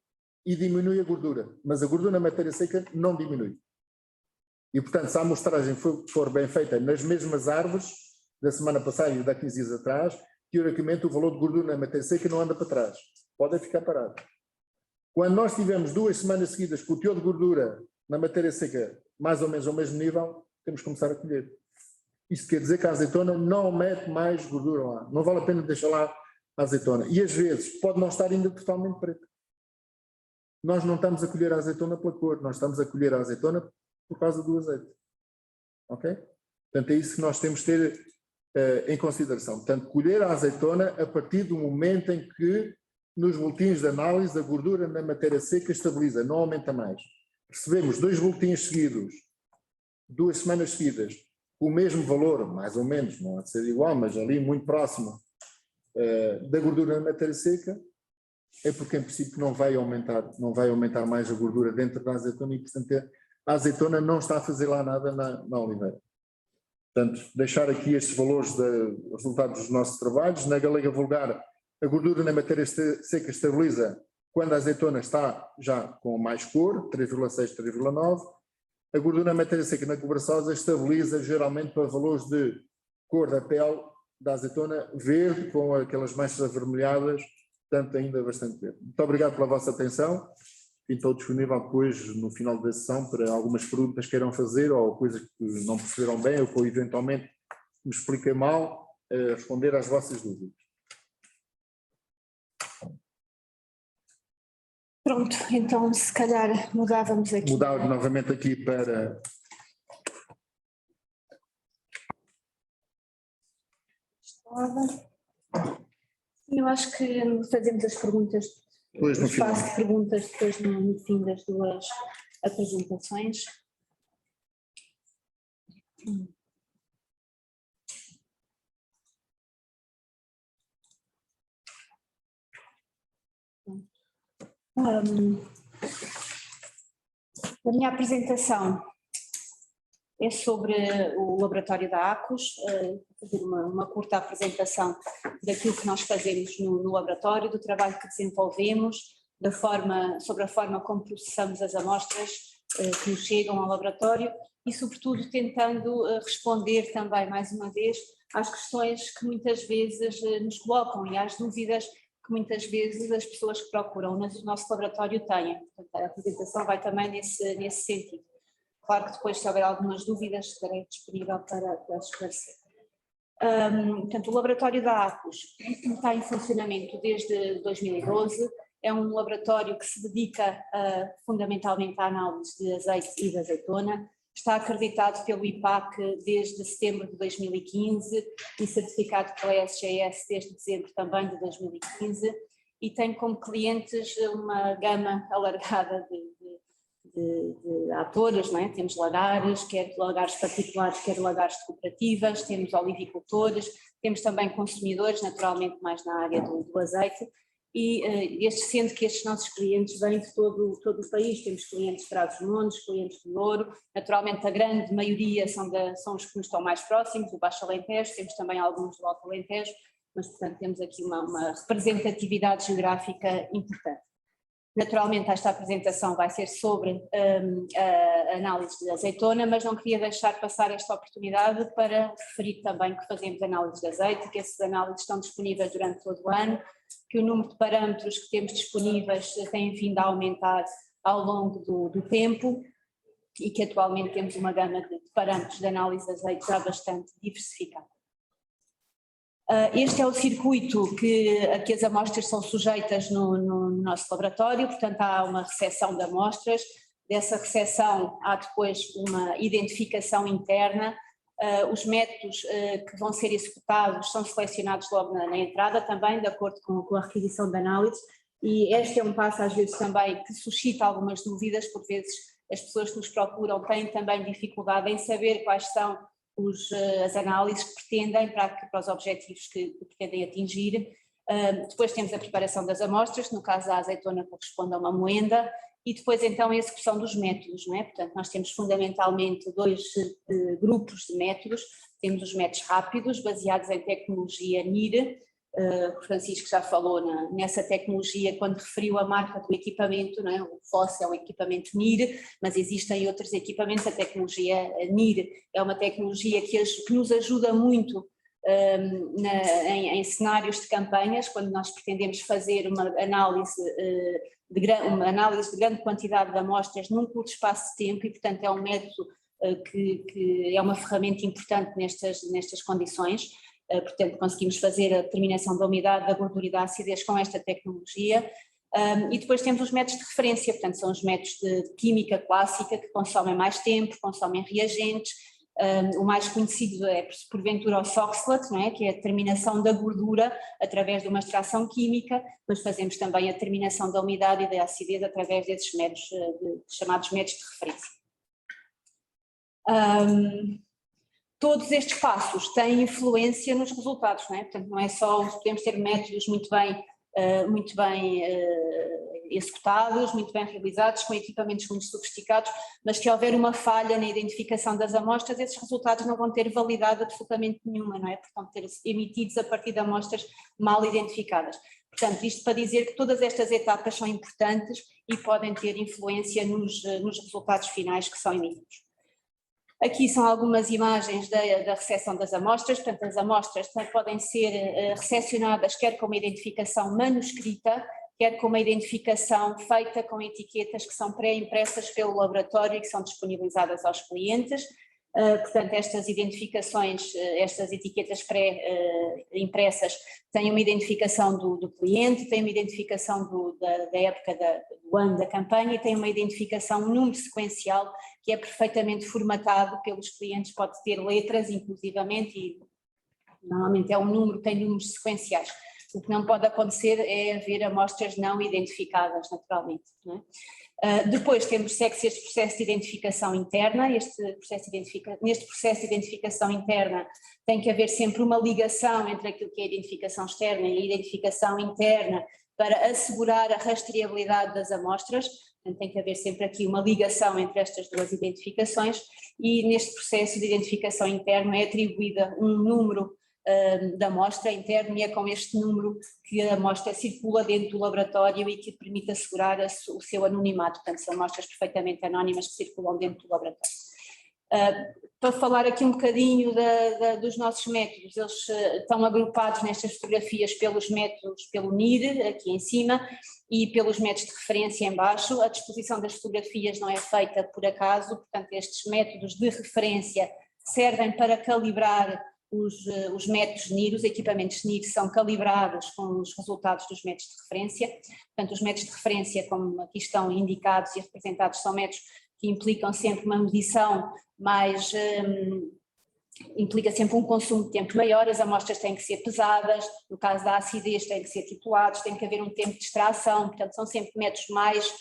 e diminui a gordura. Mas a gordura na matéria seca não diminui. E, portanto, se a amostragem for bem feita nas mesmas árvores, da semana passada e da 15 dias atrás, teoricamente o valor de gordura na matéria seca não anda para trás. Pode ficar parado. Quando nós tivermos 2 semanas seguidas com o teor de gordura na matéria seca mais ou menos ao mesmo nível, temos que começar a colher. Isto quer dizer que a azeitona não mete mais gordura lá. Não vale a pena deixar lá a azeitona. E às vezes pode não estar ainda totalmente preta. Nós não estamos a colher a azeitona pela cor, nós estamos a colher a azeitona por causa do azeite. Ok? Portanto, é isso que nós temos de ter em consideração. Portanto, colher a azeitona a partir do momento em que, nos boletins de análise, a gordura na matéria seca estabiliza, não aumenta mais. Recebemos 2 boletins seguidos, 2 semanas seguidas, com o mesmo valor, mais ou menos, não há de ser igual, mas ali muito próximo da gordura na matéria seca, é porque em princípio não vai aumentar mais a gordura dentro da azeitona e, portanto, a azeitona não está a fazer lá nada na oliveira. Portanto, deixar aqui estes valores resultados dos nossos trabalhos. Na galega vulgar, a gordura na matéria seca estabiliza quando a azeitona está já com mais cor, 3,6, 3,9. A gordura na matéria seca na cobrançosa estabiliza geralmente para valores de cor da pele da azeitona verde, com aquelas manchas avermelhadas, portanto ainda bastante verde. Muito obrigado pela vossa atenção. Estou disponível depois, no final da sessão, para algumas perguntas que queiram fazer ou coisas que não perceberam bem ou que eventualmente me expliquei mal, responder às vossas dúvidas. Pronto, então se calhar mudávamos aqui. Mudar novamente aqui para Eu acho que fazemos as perguntas, o espaço de perguntas depois no fim das duas apresentações. A minha apresentação é sobre o laboratório da ACUS, vou fazer uma curta apresentação daquilo que nós fazemos no laboratório, do trabalho que desenvolvemos, sobre a forma como processamos as amostras que nos chegam ao laboratório e, sobretudo, tentando responder também, mais uma vez, às questões que muitas vezes nos colocam e às dúvidas que muitas vezes as pessoas que procuram o nosso laboratório têm. Portanto, a apresentação vai também nesse sentido. Claro que depois, se houver algumas dúvidas, estarei disponível para esclarecer. Portanto, o laboratório da ACUS está em funcionamento desde 2012, é um laboratório que se dedica fundamentalmente à análise de azeite e de azeitona, está acreditado pelo IPAC desde setembro de 2015 e certificado pela SGS desde dezembro também de 2015 e tem como clientes uma gama alargada de atores, não é? Temos lagares, quer lagares particulares, quer lagares de cooperativas, temos olivicultores, temos também consumidores, naturalmente mais na área do azeite, e sendo que estes nossos clientes vêm de todo o país, temos clientes de Trás-os-Montes, clientes de Louro, naturalmente a grande maioria são os que nos estão mais próximos, do Baixo Alentejo, temos também alguns do Alto Alentejo, mas portanto temos aqui uma representatividade geográfica importante. Naturalmente esta apresentação vai ser sobre a análise de azeitona, mas não queria deixar passar esta oportunidade para referir também que fazemos análise de azeite, que essas análises estão disponíveis durante todo o ano, que o número de parâmetros que temos disponíveis tem vindo a aumentar ao longo do tempo e que atualmente temos uma gama de parâmetros de análise de azeite já bastante diversificada. Este é o circuito a que as amostras são sujeitas no nosso laboratório, portanto há uma recepção de amostras, dessa recepção há depois uma identificação interna, os métodos que vão ser executados são selecionados logo na entrada também, de acordo com a requisição de análise, e este é um passo às vezes também que suscita algumas dúvidas, por vezes as pessoas que nos procuram têm também dificuldade em saber quais são as análises que pretendem para os objetivos que pretendem atingir. Depois temos a preparação das amostras, no caso da azeitona corresponde a uma moenda, e depois então a execução dos métodos, não é? Portanto nós temos fundamentalmente dois grupos de métodos, temos os métodos rápidos, baseados em tecnologia NIR, o Francisco já falou nessa tecnologia quando referiu a marca do equipamento, não é? O FOSS é o equipamento NIR, mas existem outros equipamentos, a tecnologia NIR é uma tecnologia que nos ajuda muito em cenários de campanhas, quando nós pretendemos fazer uma análise de grande quantidade de amostras num curto espaço de tempo e portanto é um método que é uma ferramenta importante nestas condições. Portanto, conseguimos fazer a determinação da umidade, da gordura e da acidez com esta tecnologia. E depois temos os métodos de referência, portanto são os métodos de química clássica que consomem mais tempo, consomem reagentes. O mais conhecido é porventura o Soxhlet, não é? Que é a determinação da gordura através de uma extração química, mas fazemos também a determinação da umidade e da acidez através desses métodos, chamados métodos de referência. Todos estes passos têm influência nos resultados, não é? Portanto, não é só, podemos ter métodos muito bem executados, muito bem realizados, com equipamentos muito sofisticados, mas se houver uma falha na identificação das amostras, esses resultados não vão ter validade absolutamente nenhuma, não é? Portanto, ter emitidos a partir de amostras mal identificadas. Portanto, isto para dizer que todas estas etapas são importantes e podem ter influência nos resultados finais que são emitidos. Aqui são algumas imagens da recepção das amostras, portanto as amostras podem ser recepcionadas quer com uma identificação manuscrita, quer com uma identificação feita com etiquetas que são pré-impressas pelo laboratório e que são disponibilizadas aos clientes. Portanto, estas identificações, estas etiquetas pré-impressas têm uma identificação do cliente, têm uma identificação da época do ano da campanha e têm uma identificação, um número sequencial que é perfeitamente formatado pelos clientes, pode ter letras inclusivamente e Normalmente é um número, tem números sequenciais. O que não pode acontecer é haver amostras não identificadas, naturalmente, não é? Depois segue-se este processo de identificação interna. Neste processo de identificação interna tem que haver sempre uma ligação entre aquilo que é a identificação externa e a identificação interna para assegurar a rastreabilidade das amostras. Portanto, tem que haver sempre aqui uma ligação entre estas duas identificações, e neste processo de identificação interna é atribuída um número da amostra interna, e é com este número que a amostra circula dentro do laboratório e que permite assegurar o seu anonimato. Portanto, são amostras perfeitamente anónimas que circulam dentro do laboratório. Para falar aqui um bocadinho dos nossos métodos, eles estão agrupados nestas fotografias pelos métodos, pelo NIR, aqui em cima, e pelos métodos de referência em baixo. A disposição das fotografias não é feita por acaso, portanto estes métodos de referência servem para calibrar os métodos NIR. Os equipamentos NIR são calibrados com os resultados dos métodos de referência. Portanto, os métodos de referência, como aqui estão indicados e representados, são métodos que implicam sempre uma medição mais, implica sempre um consumo de tempo maior. As amostras têm que ser pesadas, no caso da acidez têm que ser titulados, tem que haver um tempo de extração, portanto são sempre métodos mais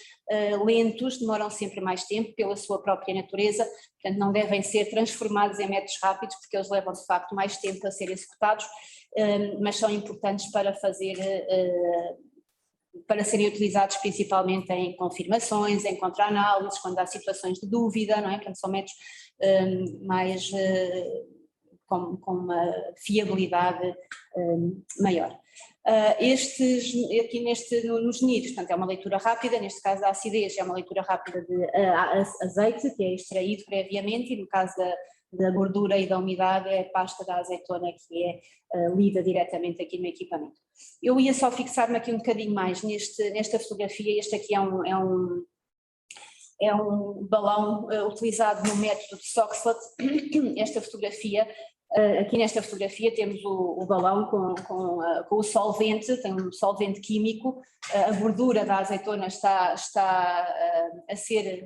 lentos, demoram sempre mais tempo pela sua própria natureza, portanto não devem ser transformados em métodos rápidos, porque eles levam de facto mais tempo a serem executados, mas são importantes para serem utilizados principalmente em confirmações, em contra-análises, quando há situações de dúvida, não é? Portanto, são métodos mais com uma fiabilidade maior. Aqui nos NIRs, portanto, é uma leitura rápida. Neste caso da acidez é uma leitura rápida de azeite, que é extraído previamente, e no caso da gordura e da umidade é a pasta da azeitona, que é lida diretamente aqui no equipamento. Eu ia só fixar-me aqui um bocadinho mais nesta fotografia. Este aqui é um balão utilizado no método de Soxhlet. Esta fotografia, aqui nesta fotografia temos o balão com o solvente, tem um solvente químico. A gordura da azeitona está a ser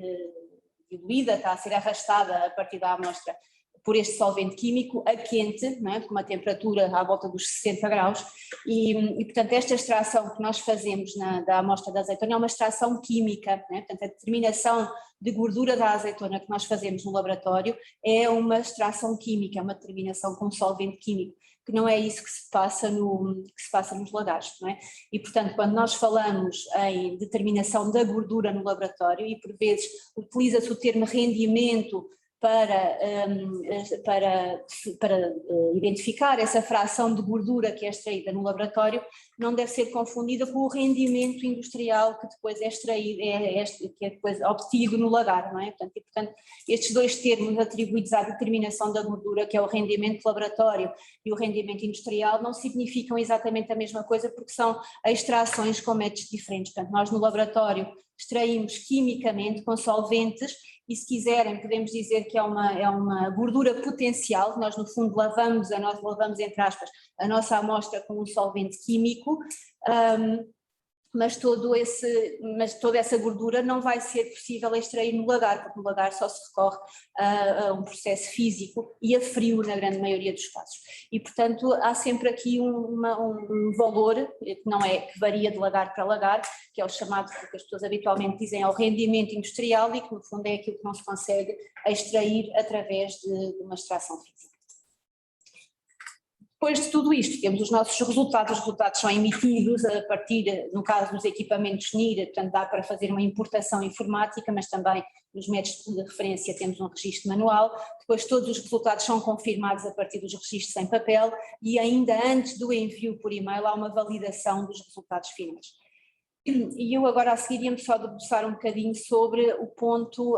diluída, está a ser arrastada a partir da amostra por este solvente químico a quente, não é? Com uma temperatura à volta dos 60 graus, e portanto esta extração que nós fazemos da amostra da azeitona é uma extração química, não é? Portanto a determinação de gordura da azeitona que nós fazemos no laboratório é uma extração química, é uma determinação com solvente químico, que não é isso que se passa nos lagares, não é? E portanto quando nós falamos em determinação da gordura no laboratório, e por vezes utiliza-se o termo rendimento para identificar essa fração de gordura que é extraída no laboratório, não deve ser confundida com o rendimento industrial que depois é extraído, que é depois obtido no lagar, não é? Portanto, estes dois termos atribuídos à determinação da gordura, que é o rendimento de laboratório e o rendimento industrial, não significam exatamente a mesma coisa, porque são extrações com métodos diferentes. Portanto, nós no laboratório extraímos quimicamente com solventes, e se quiserem podemos dizer que é uma gordura potencial. Nós no fundo lavamos entre aspas a nossa amostra com um solvente químico, mas toda essa gordura não vai ser possível extrair no lagar, porque no lagar só se recorre a um processo físico e a frio na grande maioria dos casos. E portanto há sempre aqui um valor que varia de lagar para lagar, que é o chamado, que as pessoas habitualmente dizem, ao rendimento industrial, e que no fundo é aquilo que não se consegue extrair através de uma extração física. Depois de tudo isto, temos os nossos resultados. Os resultados são emitidos a partir, no caso dos equipamentos NIR, portanto dá para fazer uma importação informática, mas também nos métodos de referência temos um registro manual. Depois todos os resultados são confirmados a partir dos registros em papel, e ainda antes do envio por e-mail há uma validação dos resultados finais. E eu agora a seguir ia-me só debruçar um bocadinho sobre o ponto,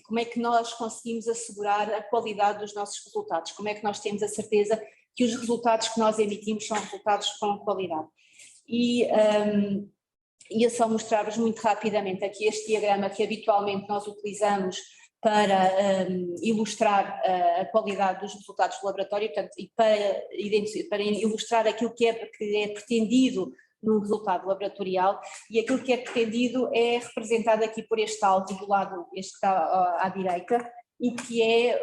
como é que nós conseguimos assegurar a qualidade dos nossos resultados, como é que nós temos a certeza que os resultados que nós emitimos são resultados com qualidade. E ia só mostrar-vos muito rapidamente aqui este diagrama que habitualmente nós utilizamos para ilustrar a qualidade dos resultados do laboratório, portanto, e para ilustrar aquilo que é pretendido no resultado laboratorial, e aquilo que é pretendido é representado aqui por este alvo do lado, este que está à direita, e que é,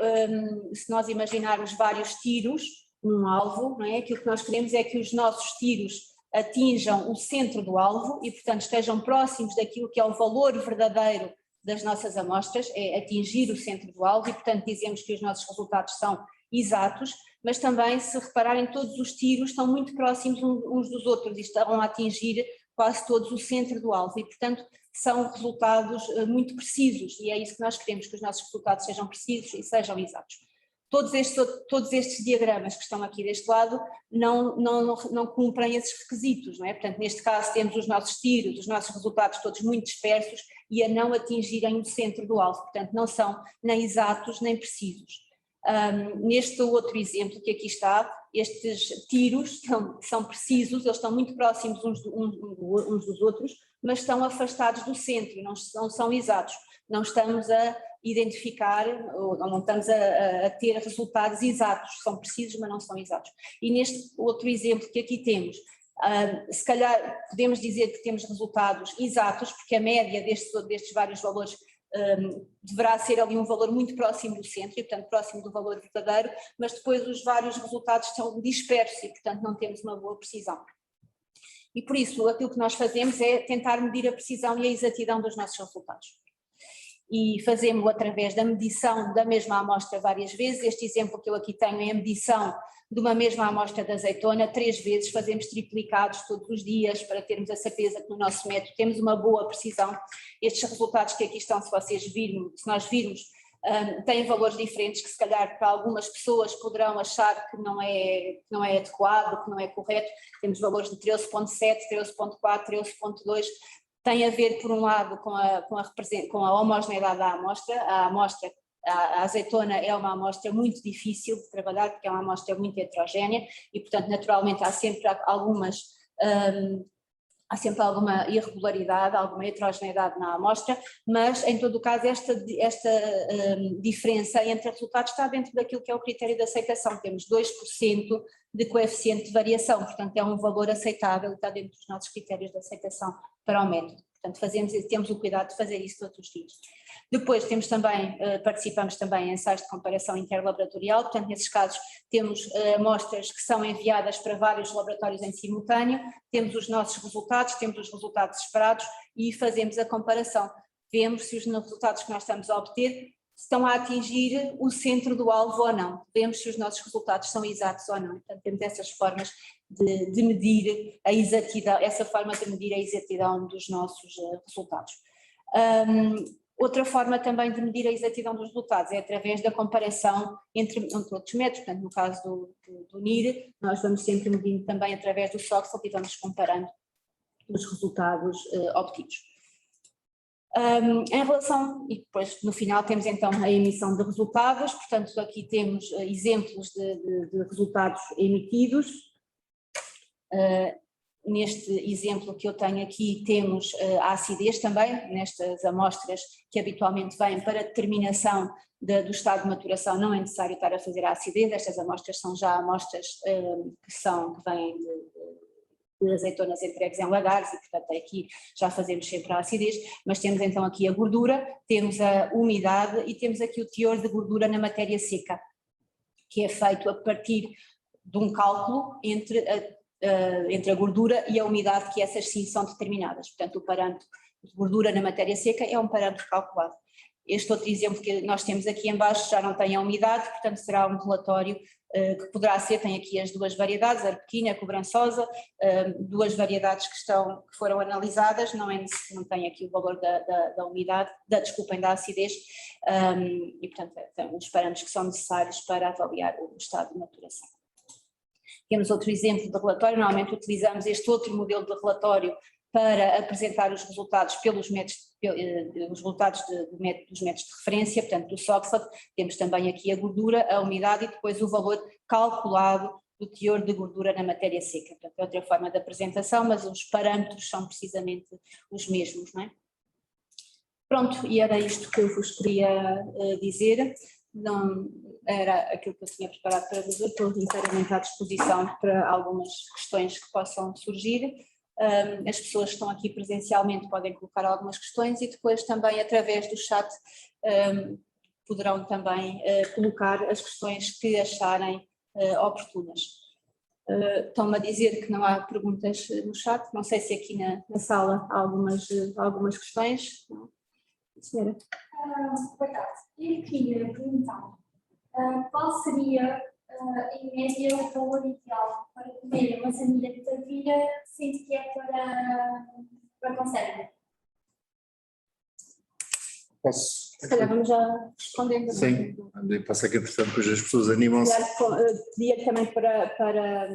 se nós imaginarmos vários tiros, num alvo, não é? Aquilo que nós queremos é que os nossos tiros atinjam o centro do alvo e, portanto, estejam próximos daquilo que é o valor verdadeiro das nossas amostras, é atingir o centro do alvo e, portanto, dizemos que os nossos resultados são exatos, mas também, se repararem, todos os tiros estão muito próximos uns dos outros e estão a atingir quase todos o centro do alvo e, portanto, são resultados muito precisos e é isso que nós queremos, que os nossos resultados sejam precisos e sejam exatos. Todos estes diagramas que estão aqui deste lado não cumprem esses requisitos, não é? Portanto, neste caso temos os nossos tiros, os nossos resultados todos muito dispersos e a não atingirem o centro do alvo, portanto não são nem exatos nem precisos. Neste outro exemplo que aqui está, estes tiros são precisos, eles estão muito próximos uns dos outros, mas estão afastados do centro, não são exatos, não estamos a identificar, ou não estamos a ter resultados exatos, são precisos mas não são exatos. E neste outro exemplo que aqui temos, se calhar podemos dizer que temos resultados exatos, porque a média destes vários valores deverá ser ali um valor muito próximo do centro e, portanto, próximo do valor verdadeiro, mas depois os vários resultados estão dispersos e, portanto, não temos uma boa precisão. E por isso, aquilo que nós fazemos é tentar medir a precisão e a exatidão dos nossos resultados. E fazemos-o através da medição da mesma amostra várias vezes. Este exemplo que eu aqui tenho é a medição de uma mesma amostra de azeitona 3 vezes, fazemos triplicados todos os dias para termos a certeza que no nosso método temos uma boa precisão. Estes resultados que aqui estão, se nós virmos, têm valores diferentes que se calhar para algumas pessoas poderão achar que não é adequado, que não é correto. Temos valores de 13.7, 13.4, 13.2, tem a ver por um lado com a homogeneidade da amostra. A azeitona é uma amostra muito difícil de trabalhar porque é uma amostra muito heterogénea e, portanto, naturalmente há sempre alguma irregularidade, alguma heterogeneidade na amostra, mas em todo o caso esta diferença entre resultados está dentro daquilo que é o critério de aceitação. Temos 2% de coeficiente de variação, portanto é um valor aceitável e está dentro dos nossos critérios de aceitação para o método. Portanto, temos o cuidado de fazer isso todos os dias. Depois participamos também em ensaios de comparação interlaboratorial, portanto nesses casos temos amostras que são enviadas para vários laboratórios em simultâneo, temos os nossos resultados, temos os resultados esperados e fazemos a comparação. Vemos se os resultados que nós estamos a obter estão a atingir o centro do alvo ou não, vemos se os nossos resultados são exatos ou não. Portanto, temos essas formas de medir a exatidão, essa forma de medir a exatidão dos nossos resultados. Outra forma também de medir a exatidão dos resultados é através da comparação entre outros métodos, portanto no caso do NIR, nós vamos sempre medindo também através do SOXEL e vamos comparando os resultados obtidos. Em relação, e depois no final temos então a emissão de resultados, portanto aqui temos exemplos de resultados emitidos. Neste exemplo que eu tenho aqui temos a acidez também, nestas amostras que habitualmente vêm para determinação do estado de maturação, não é necessário estar a fazer a acidez, estas amostras são já amostras que vêm de azeitonas entregues em lagares e portanto aqui já fazemos sempre a acidez, mas temos então aqui a gordura, temos a umidade e temos aqui o teor de gordura na matéria seca, que é feito a partir de um cálculo entre a gordura e a umidade, que essas sim são determinadas. Portanto, o parâmetro de gordura na matéria seca é um parâmetro calculado. Este outro exemplo que nós temos aqui em baixo já não tem a umidade, portanto será um relatório que poderá ser, tem aqui as duas variedades, a arbequina, a cobrançosa, duas variedades que foram analisadas, não tem aqui o valor da umidade, da acidez, e portanto tem os parâmetros que são necessários para avaliar o estado de maturação. Temos outro exemplo de relatório, normalmente utilizamos este outro modelo de relatório para apresentar os resultados dos métodos de referência, portanto do SOXAT, temos também aqui a gordura, a umidade e depois o valor calculado do teor de gordura na matéria seca. Portanto, é outra forma de apresentação, mas os parâmetros são precisamente os mesmos, não é? Pronto, e era isto que eu vos queria dizer. Não era aquilo que eu tinha preparado para dizer, estou inteiramente à disposição para algumas questões que possam surgir. As pessoas que estão aqui presencialmente podem colocar algumas questões e depois também através do chat poderão também colocar as questões que acharem oportunas. Estão-me a dizer que não há perguntas no chat, não sei se aqui na sala há algumas questões. Não? Senhora. Boa tarde. Eu queria perguntar qual seria, em média, o valor ideal para comer uma família de Tavira, sendo que é para conserva? Posso? Se calhar vamos já respondendo. Sim, passa que interessante, depois as pessoas animam-se. Pedia também para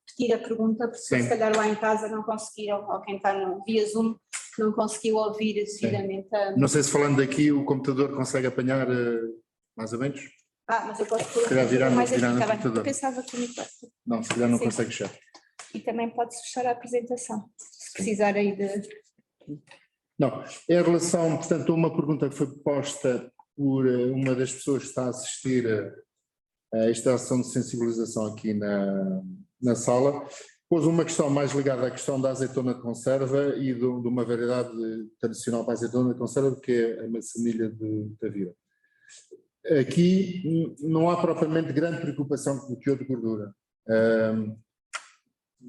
repetir a pergunta, porque Sim. se calhar lá em casa não conseguiram, ou quem está via Zoom, não conseguiu ouvir devidamente. Não sei se falando daqui o computador consegue apanhar mais ou menos. Mas eu posso pôr virar mais aqui, no está bem. computador. Eu pensava que o microfone. Não, se calhar não Sim. consegue fechar. E também pode-se fechar a apresentação, se precisar aí de... Não, em relação, portanto, a uma pergunta que foi posta por uma das pessoas que está a assistir a esta ação de sensibilização aqui na sala, pôs uma questão mais ligada à questão da azeitona de conserva e de uma variedade tradicional para a azeitona de conserva, que é a maçanilha de Tavira. Aqui não há propriamente grande preocupação com o teor de gordura.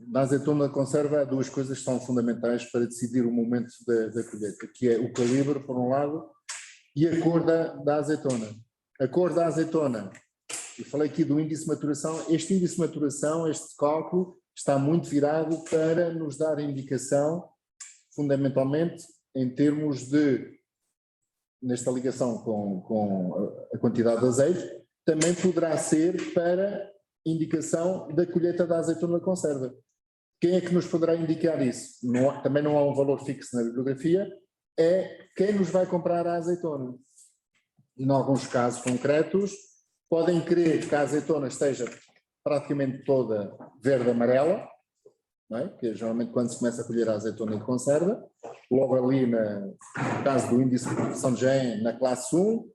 Na azeitona de conserva há duas coisas que são fundamentais para decidir o momento da colheita, que é o calibre, por um lado, e a cor da azeitona. A cor da azeitona, eu falei aqui do índice de maturação, este índice de maturação, este cálculo, está muito virado para nos dar indicação, fundamentalmente, em termos de, nesta ligação com a quantidade de azeite, também poderá ser para indicação da colheita da azeitona de conserva. Quem é que nos poderá indicar isso? Também não há um valor fixo na bibliografia, é quem nos vai comprar a azeitona. Em alguns casos concretos, podem querer que a azeitona esteja praticamente toda verde-amarela, não é? Que é geralmente quando se começa a colher a azeitona de conserva, logo ali no caso do índice de produção de GEM na classe 1,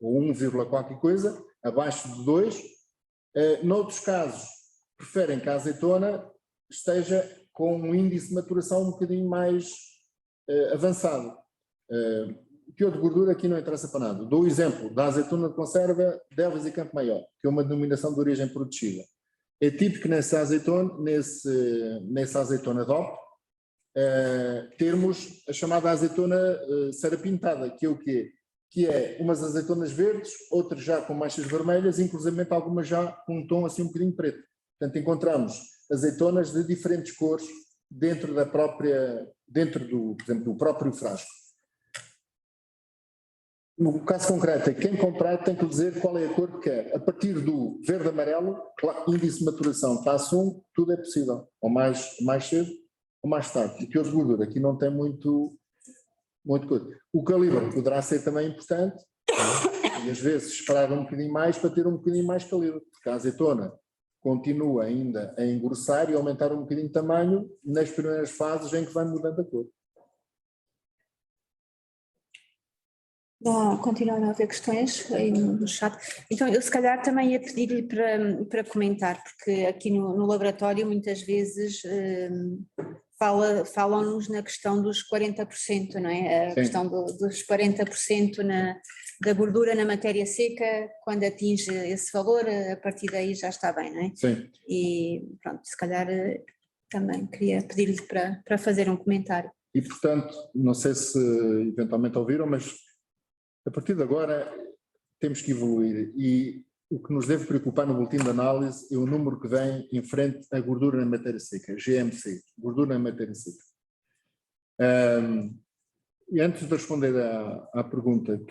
ou 1, qualquer coisa, abaixo de 2. Noutros casos, preferem que a azeitona esteja com um índice de maturação um bocadinho mais avançado. O teor de gordura aqui não interessa para nada. Dou o exemplo da azeitona de conserva de Elvas e Campo Maior, que é uma denominação de origem protegida. É típico nessa azeitona DOP, termos a chamada azeitona sarapintada, que é o quê? Que é umas azeitonas verdes, outras já com manchas vermelhas, inclusive algumas já com um tom assim um bocadinho preto. Portanto, encontramos azeitonas de diferentes cores dentro por exemplo, do próprio frasco. No caso concreto, quem comprar tem que dizer qual é a cor que quer. A partir do verde-amarelo, índice de maturação classe 1, tudo é possível. Ou mais cedo ou mais tarde. O teor de gordura aqui não tem muito coisa. O calibre poderá ser também importante e às vezes esperar um bocadinho mais para ter um bocadinho mais calibre, porque a azeitona continua ainda a engrossar e aumentar um bocadinho de tamanho nas primeiras fases em que vai mudando a cor. Continuam a haver questões aí no chat. Então, eu se calhar também ia pedir-lhe para comentar, porque aqui no laboratório muitas vezes falam-nos na questão dos 40%, não é? A questão dos 40% da gordura na matéria seca, quando atinge esse valor, a partir daí já está bem, não é? Sim. E pronto, se calhar também queria pedir-lhe para fazer um comentário. E portanto, não sei se eventualmente ouviram, mas a partir de agora temos que evoluir e o que nos deve preocupar no boletim de análise é o número que vem em frente à gordura na matéria seca, GMC, gordura na matéria seca. E antes de responder à pergunta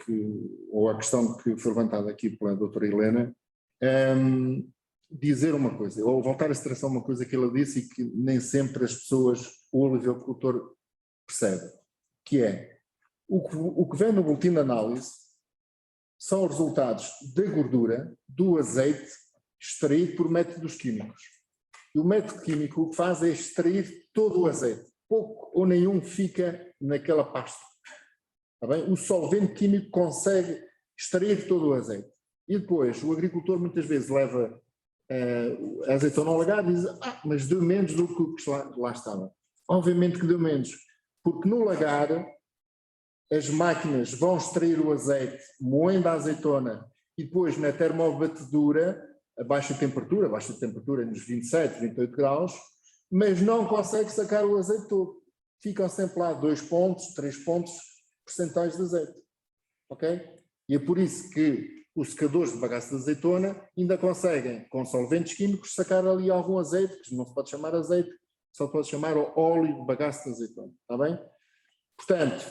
ou à questão que foi levantada aqui pela doutora Helena, dizer uma coisa, ou voltar a estressar uma coisa que ela disse e que nem sempre as pessoas, o olivicultor percebe, que é o que vem no boletim de análise são os resultados da gordura do azeite extraído por métodos químicos. E o método químico o que faz é extrair todo o azeite. Pouco ou nenhum fica naquela pasta. Está bem? O solvente químico consegue extrair todo o azeite. E depois o agricultor muitas vezes leva a azeitona ao lagar e diz, mas deu menos do que lá estava. Obviamente que deu menos, porque no lagar as máquinas vão extrair o azeite, moendo a azeitona e depois na termobatedura a baixa temperatura é nos 27, 28 graus, mas não consegue sacar o azeite todo. Ficam sempre lá 2 pontos, 3 pontos percentuais de azeite. Ok? E é por isso que os secadores de bagaço de azeitona ainda conseguem, com solventes químicos, sacar ali algum azeite, que não se pode chamar azeite, só pode chamar óleo de bagaço de azeitona. Está bem? Portanto,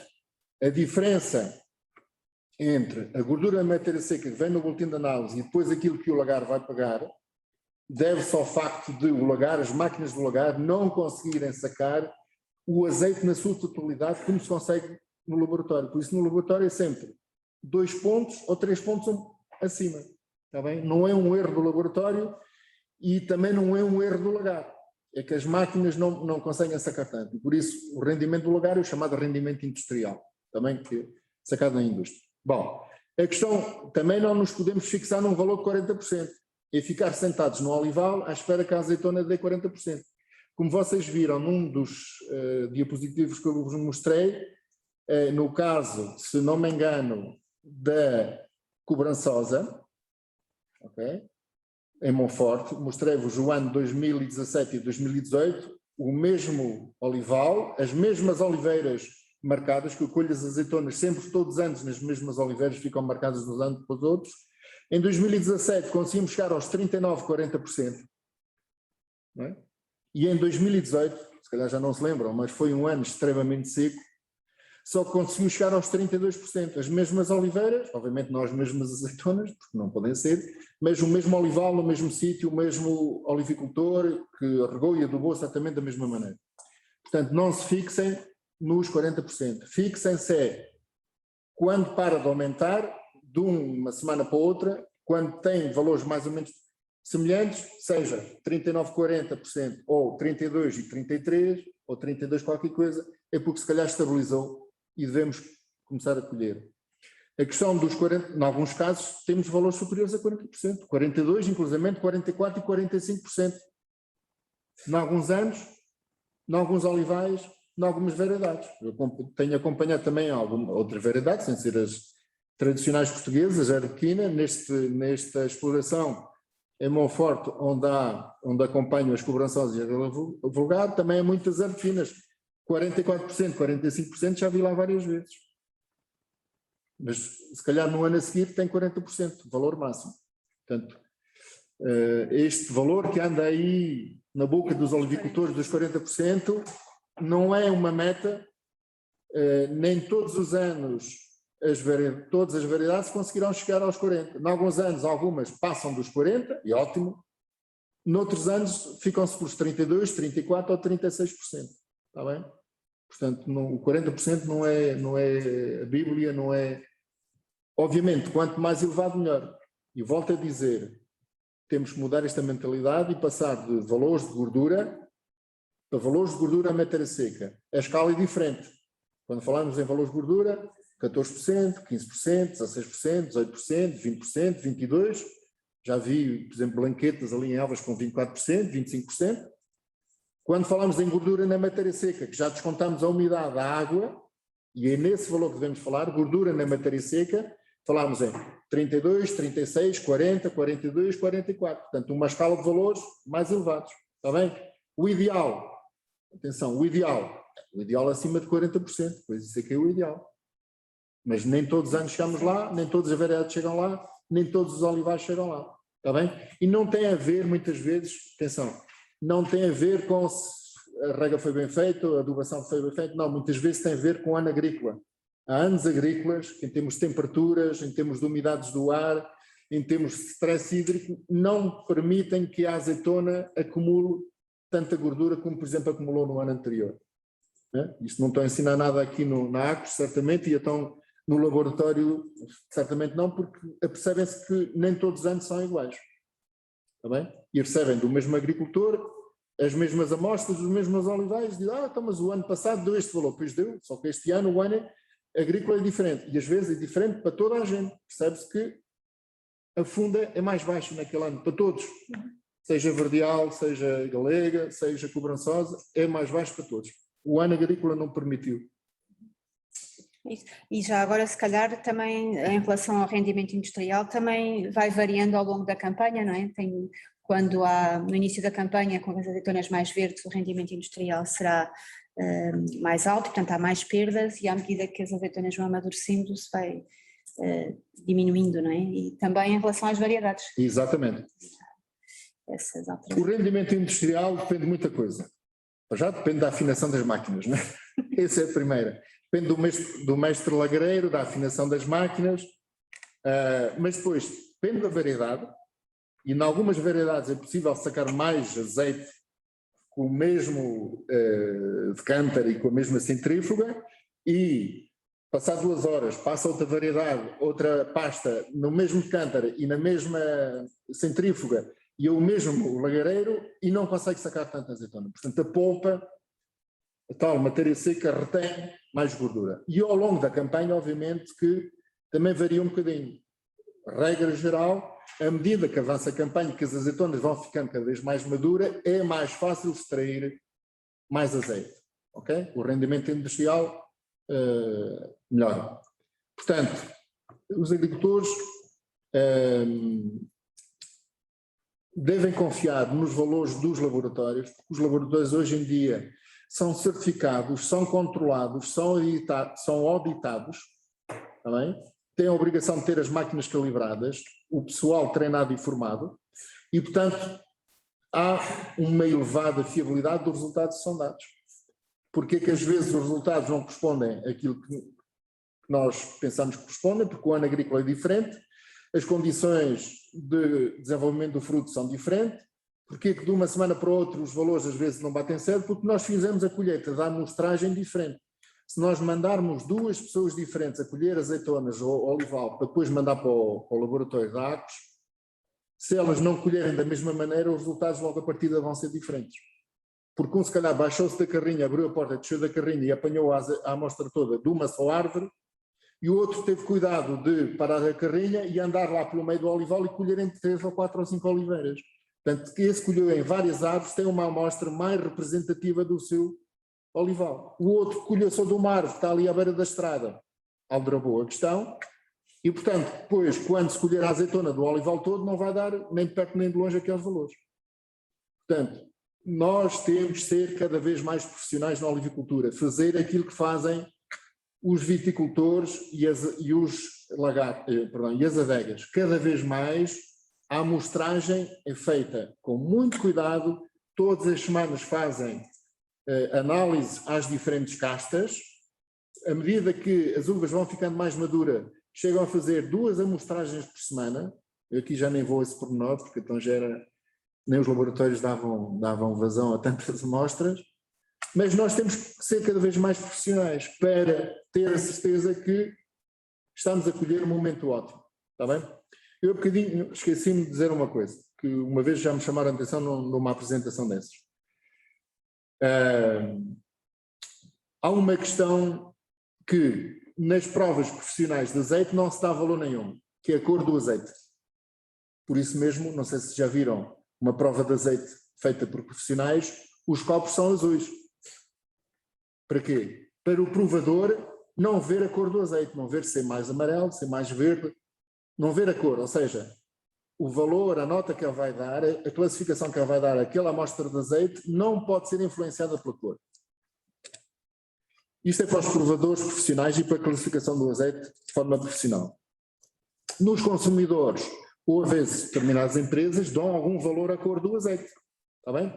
a diferença entre a gordura da matéria seca que vem no boletim de análise e depois aquilo que o lagar vai pagar, deve-se ao facto de o lagar, as máquinas do lagar, não conseguirem sacar o azeite na sua totalidade como se consegue no laboratório. Por isso, no laboratório é sempre 2 pontos ou 3 pontos acima. Está bem? Não é um erro do laboratório e também não é um erro do lagar. É que as máquinas não conseguem sacar tanto. E por isso, o rendimento do lagar é o chamado rendimento industrial, também que é sacado na indústria. Bom, a questão, também não nos podemos fixar num valor de 40%. É ficar sentados no olival à espera que a azeitona dê 40%. Como vocês viram num dos diapositivos que eu vos mostrei, no caso, se não me engano, da Cobrançosa, ok? Em Monforte, mostrei-vos o ano 2017 e 2018, o mesmo olival, as mesmas oliveiras marcadas, que eu colho as azeitonas sempre, todos os anos, nas mesmas oliveiras, ficam marcadas uns anos para os outros. Em 2017 conseguimos chegar aos 39%, 40%. Não é? E em 2018, se calhar já não se lembram, mas foi um ano extremamente seco, só conseguiu chegar aos 32%. As mesmas oliveiras, obviamente não as mesmas azeitonas, porque não podem ser, mas o mesmo olival, no mesmo sítio, o mesmo olivicultor que regou e adubou exatamente da mesma maneira. Portanto, não se fixem nos 40%. Fixem-se quando para de aumentar, de uma semana para outra, quando tem valores mais ou menos semelhantes, seja 39%, 40%, ou 32% e 33%, ou 32% qualquer coisa, é porque se calhar estabilizou e devemos começar a colher. A questão dos 40%, em alguns casos, temos valores superiores a 40%, 42%, inclusivamente 44% e 45%. Em alguns anos, em alguns olivais, em algumas variedades. Eu tenho acompanhado também outras variedades, sem ser as tradicionais portuguesas, a arbequina, nesta exploração em Monforte, onde acompanho as cobrançosas e a vulgar, também há muitas arbequinas. 44%, 45% já vi lá várias vezes. Mas se calhar no ano a seguir tem 40%, valor máximo. Portanto, este valor que anda aí na boca dos olivicultores dos 40% não é uma meta, nem todos os anos todas as variedades conseguirão chegar aos 40%. Em alguns anos algumas passam dos 40%, e ótimo. Noutros anos ficam-se pelos 32%, 34% ou 36%. Está bem? Portanto, o 40% não é a Bíblia, não é... Obviamente, quanto mais elevado, melhor. E volto a dizer, temos que mudar esta mentalidade e passar de valores de gordura para valores de gordura à matéria seca. A escala é diferente. Quando falamos em valores de gordura, 14%, 15%, 16%, 18%, 20%, 22%. Já vi, por exemplo, blanquetas ali em Elvas com 24%, 25%. Quando falamos em gordura na matéria seca, que já descontamos a umidade da água, e é nesse valor que devemos falar, gordura na matéria seca, falamos em 32, 36, 40, 42, 44. Portanto, uma escala de valores mais elevados. Está bem? O ideal, atenção, o ideal acima de 40%, pois isso é que é o ideal. Mas nem todos os anos chegamos lá, nem todas as variedades chegam lá, nem todos os olivais chegam lá. Está bem? E não tem a ver, muitas vezes, atenção, não tem a ver com se a rega foi bem feita, a adubação foi bem feita, não, muitas vezes tem a ver com o ano agrícola. Há anos agrícolas, em termos de temperaturas, em termos de umidades do ar, em termos de stress hídrico, não permitem que a azeitona acumule tanta gordura como, por exemplo, acumulou no ano anterior. Isto não estou a ensinar nada aqui na Acres, certamente, e então no laboratório, certamente não, porque apercebem-se que nem todos os anos são iguais. Está bem? E recebem do mesmo agricultor as mesmas amostras, os mesmos olivais, e dizem, então, mas o ano passado deu este valor, pois deu, só que este ano o ano agrícola é diferente, e às vezes é diferente para toda a gente. Percebe-se que a funda é mais baixa naquele ano, para todos. Seja verdeal, seja galega, seja cobrançosa, é mais baixo para todos. O ano agrícola não permitiu. E já agora, se calhar, também em relação ao rendimento industrial, também vai variando ao longo da campanha, não é? Quando há, no início da campanha, com as azeitonas mais verdes, o rendimento industrial será mais alto, portanto há mais perdas, e à medida que as azeitonas vão amadurecendo, se vai diminuindo, não é? E também em relação às variedades. Exatamente. Essas O rendimento industrial depende de muita coisa. Já depende da afinação das máquinas, não é? Essa é a primeira. Depende do mestre lagareiro, da afinação das máquinas, mas depois depende da variedade, e em algumas variedades é possível sacar mais azeite com o mesmo decanter e com a mesma centrífuga, e passar 2 horas passa outra variedade, outra pasta no mesmo decanter e na mesma centrífuga e é o mesmo lagareiro e não consegue sacar tanta azeitona. Portanto, a polpa, a tal matéria seca, retém mais gordura. E ao longo da campanha, obviamente, que também varia um bocadinho. Regra geral, à medida que avança a campanha, que as azeitonas vão ficando cada vez mais maduras, é mais fácil extrair mais azeite. Okay? O rendimento industrial melhora. Portanto, os agricultores devem confiar nos valores dos laboratórios, porque os laboratórios hoje em dia são certificados, são controlados, são auditados, tá bem? Têm a obrigação de ter as máquinas calibradas, o pessoal treinado e formado, e, portanto, há uma elevada fiabilidade dos resultados que são dados. Porque é que às vezes os resultados não correspondem àquilo que nós pensamos que correspondem, porque o ano agrícola é diferente, as condições de desenvolvimento do fruto são diferentes, porque é que de uma semana para outra os valores às vezes não batem certo, porque nós fizemos a colheita da amostragem diferente. Se nós mandarmos 2 pessoas diferentes a colher azeitonas ou olival para depois mandar para o laboratório de Acos, se elas não colherem da mesma maneira, os resultados logo à partida vão ser diferentes. Porque um se calhar baixou-se da carrinha, abriu a porta, desceu da carrinha e apanhou a amostra toda de uma só árvore, e o outro teve cuidado de parar a carrinha e andar lá pelo meio do olival e colher entre 3 ou 4 ou 5 oliveiras. Portanto, esse colheu em várias árvores tem uma amostra mais representativa do seu olival. O outro colheu só de uma árvore, está ali à beira da estrada. Aldrabou a questão. E, portanto, depois, quando se colher a azeitona do olival todo, não vai dar nem de perto nem de longe aqueles valores. Portanto, nós temos de ser cada vez mais profissionais na olivicultura, fazer aquilo que fazem os viticultores e as adegas. Cada vez mais a amostragem é feita com muito cuidado, todas as semanas fazem análise às diferentes castas, à medida que as uvas vão ficando mais maduras, chegam a fazer 2 amostragens por semana. Eu aqui já nem vou a esse pormenor, porque então já era, nem os laboratórios davam vazão a tantas amostras, mas nós temos que ser cada vez mais profissionais para ter a certeza que estamos a colher um momento ótimo, está bem? Eu há bocadinho esqueci-me de dizer uma coisa, que uma vez já me chamaram a atenção numa apresentação dessas. Há uma questão que nas provas profissionais de azeite não se dá valor nenhum, que é a cor do azeite. Por isso mesmo, não sei se já viram uma prova de azeite feita por profissionais, os copos são azuis. Para quê? Para o provador não ver a cor do azeite, não ver se é mais amarelo, se é mais verde, não ver a cor, ou seja, o valor, a nota que ele vai dar, a classificação que ele vai dar àquela amostra de azeite não pode ser influenciada pela cor. Isto é para os provadores profissionais e para a classificação do azeite de forma profissional. Nos consumidores, ou às vezes determinadas empresas, dão algum valor à cor do azeite, está bem?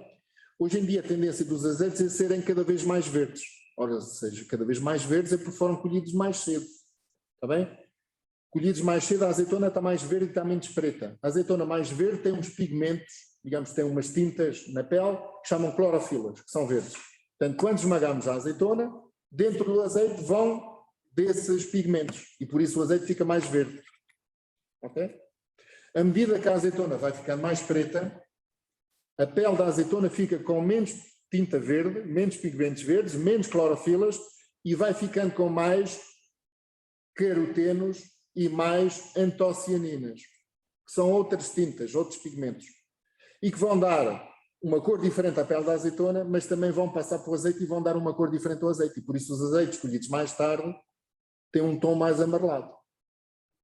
Hoje em dia a tendência dos azeites é serem cada vez mais verdes. Ora, seja, cada vez mais verdes é porque foram colhidos mais cedo, está bem? Colhidos mais cedo, a azeitona está mais verde e está menos preta. A azeitona mais verde tem uns pigmentos, digamos, tem umas tintas na pele que chamam clorofilas, que são verdes. Portanto, quando esmagamos a azeitona, dentro do azeite vão desses pigmentos e por isso o azeite fica mais verde. Ok? À medida que a azeitona vai ficando mais preta, a pele da azeitona fica com menos tinta verde, menos pigmentos verdes, menos clorofilas e vai ficando com mais carotenos e mais antocianinas, que são outras tintas, outros pigmentos, e que vão dar uma cor diferente à pele da azeitona, mas também vão passar para o azeite e vão dar uma cor diferente ao azeite, e por isso os azeites colhidos mais tarde tem um tom mais amarelado.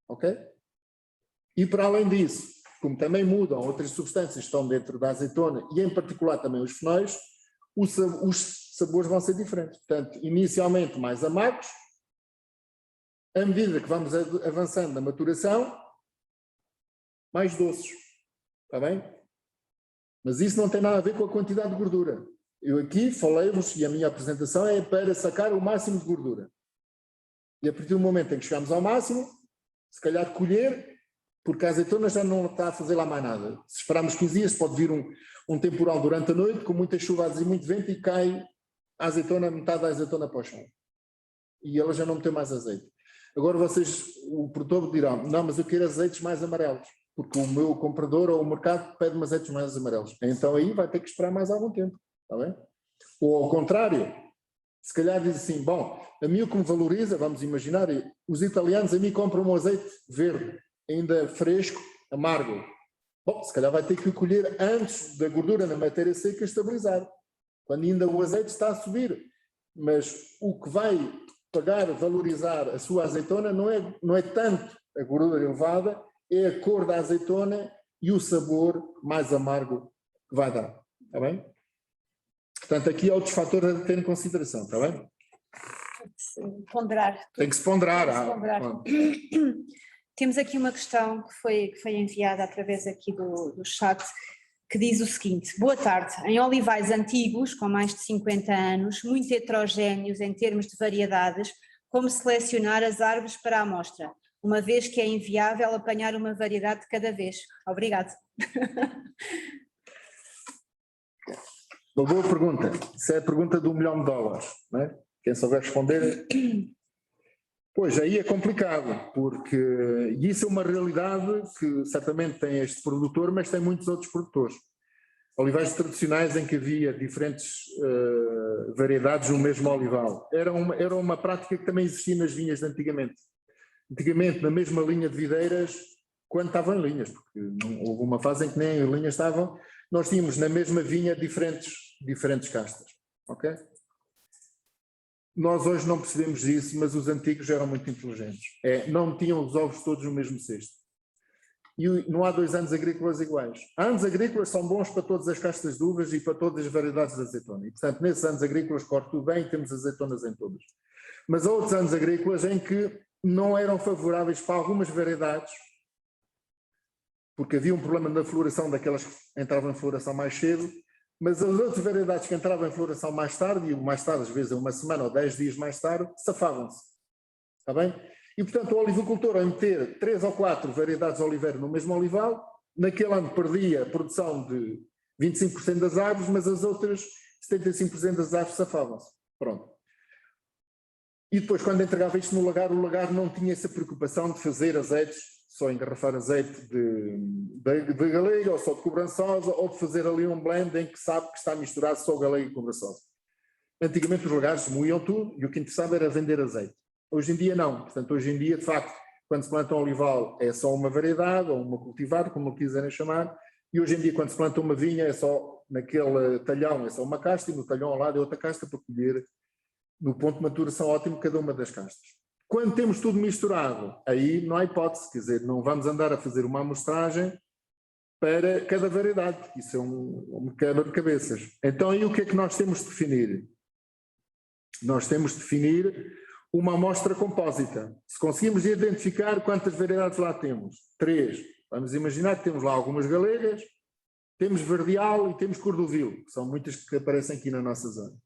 Ok? E para além disso, como também mudam outras substâncias que estão dentro da azeitona, e em particular também os fenóis, os sabores vão ser diferentes. Portanto, inicialmente mais amargos, à medida que vamos avançando na maturação, mais doces. Está bem? Mas isso não tem nada a ver com a quantidade de gordura. Eu aqui falei-vos, e a minha apresentação é para sacar o máximo de gordura. E a partir do momento em que chegamos ao máximo, se calhar colher, porque a azeitona já não está a fazer lá mais nada. Se esperarmos 15 dias, pode vir um temporal durante a noite, com muitas chuvas e muito vento, e cai a azeitona, metade da azeitona para o chão. E ela já não meteu mais azeite. Agora vocês, o produtor dirá, não, mas eu quero azeites mais amarelos, porque o meu comprador ou o mercado pede-me azeites mais amarelos. Então aí vai ter que esperar mais algum tempo, está bem? Ou ao contrário, se calhar diz assim, bom, a mim o que me valoriza, vamos imaginar, os italianos a mim compram um azeite verde, ainda fresco, amargo. Bom, se calhar vai ter que o colher antes da gordura na matéria seca estabilizar, quando ainda o azeite está a subir. Mas o que vai valorizar a sua azeitona não é tanto a gordura elevada, é a cor da azeitona e o sabor mais amargo que vai dar. Está bem? Portanto, aqui há outros fatores a ter em consideração, está bem? Ponderar. Tem que se ponderar. Temos aqui uma questão que foi enviada através aqui do chat, que diz o seguinte: boa tarde, em olivais antigos, com mais de 50 anos, muito heterogéneos em termos de variedades, como selecionar as árvores para a amostra, uma vez que é inviável apanhar uma variedade de cada vez? Obrigado. Uma boa pergunta. Isso é a pergunta do $1 milhão, não é? Quem souber responder... Pois, aí é complicado, porque isso é uma realidade que certamente tem este produtor, mas tem muitos outros produtores. Olivais tradicionais em que havia diferentes variedades no mesmo olival. Era uma prática que também existia nas vinhas de antigamente. Antigamente, na mesma linha de videiras, quando estavam em linhas, porque houve uma fase em que nem em linhas estavam, nós tínhamos na mesma vinha diferentes castas. Ok? Nós hoje não percebemos isso, mas os antigos eram muito inteligentes. Não tinham os ovos todos no mesmo cesto. E não há 2 anos agrícolas iguais. Anos agrícolas são bons para todas as castas de uvas e para todas as variedades de azeitona. E, portanto, nesses anos agrícolas corre tudo bem e temos azeitonas em todas. Mas há outros anos agrícolas em que não eram favoráveis para algumas variedades, porque havia um problema na floração daquelas que entravam em floração mais cedo, mas as outras variedades que entravam em floração mais tarde, e mais tarde às vezes 1 semana ou 10 dias mais tarde, safavam-se. Está bem? E portanto o olivicultor, ao meter 3 ou 4 variedades de oliveira no mesmo olival, naquele ano perdia a produção de 25% das árvores, mas as outras 75% das árvores safavam-se. Pronto. E depois quando entregava isto no lagar, o lagar não tinha essa preocupação de fazer azeites, só engarrafar azeite de galega ou só de cobrançosa, ou de fazer ali um blend em que sabe que está misturado só galega e cobrançosa. Antigamente os lagares moíam tudo e o que interessava era vender azeite. Hoje em dia não. Portanto, hoje em dia, de facto, quando se planta um olival é só uma variedade ou uma cultivar, como quiserem chamar, e hoje em dia quando se planta uma vinha é só naquele talhão, é só uma casta, e no talhão ao lado é outra casta para colher no ponto de maturação ótimo cada uma das castas. Quando temos tudo misturado, aí não há hipótese, quer dizer, não vamos andar a fazer uma amostragem para cada variedade, porque isso é um quebra de cabeças. Então aí o que é que nós temos de definir? Nós temos de definir uma amostra compósita. Se conseguimos identificar quantas variedades lá temos, 3, vamos imaginar que temos lá algumas galegas, temos verdeal e temos cordovil, que são muitas que aparecem aqui na nossa zona.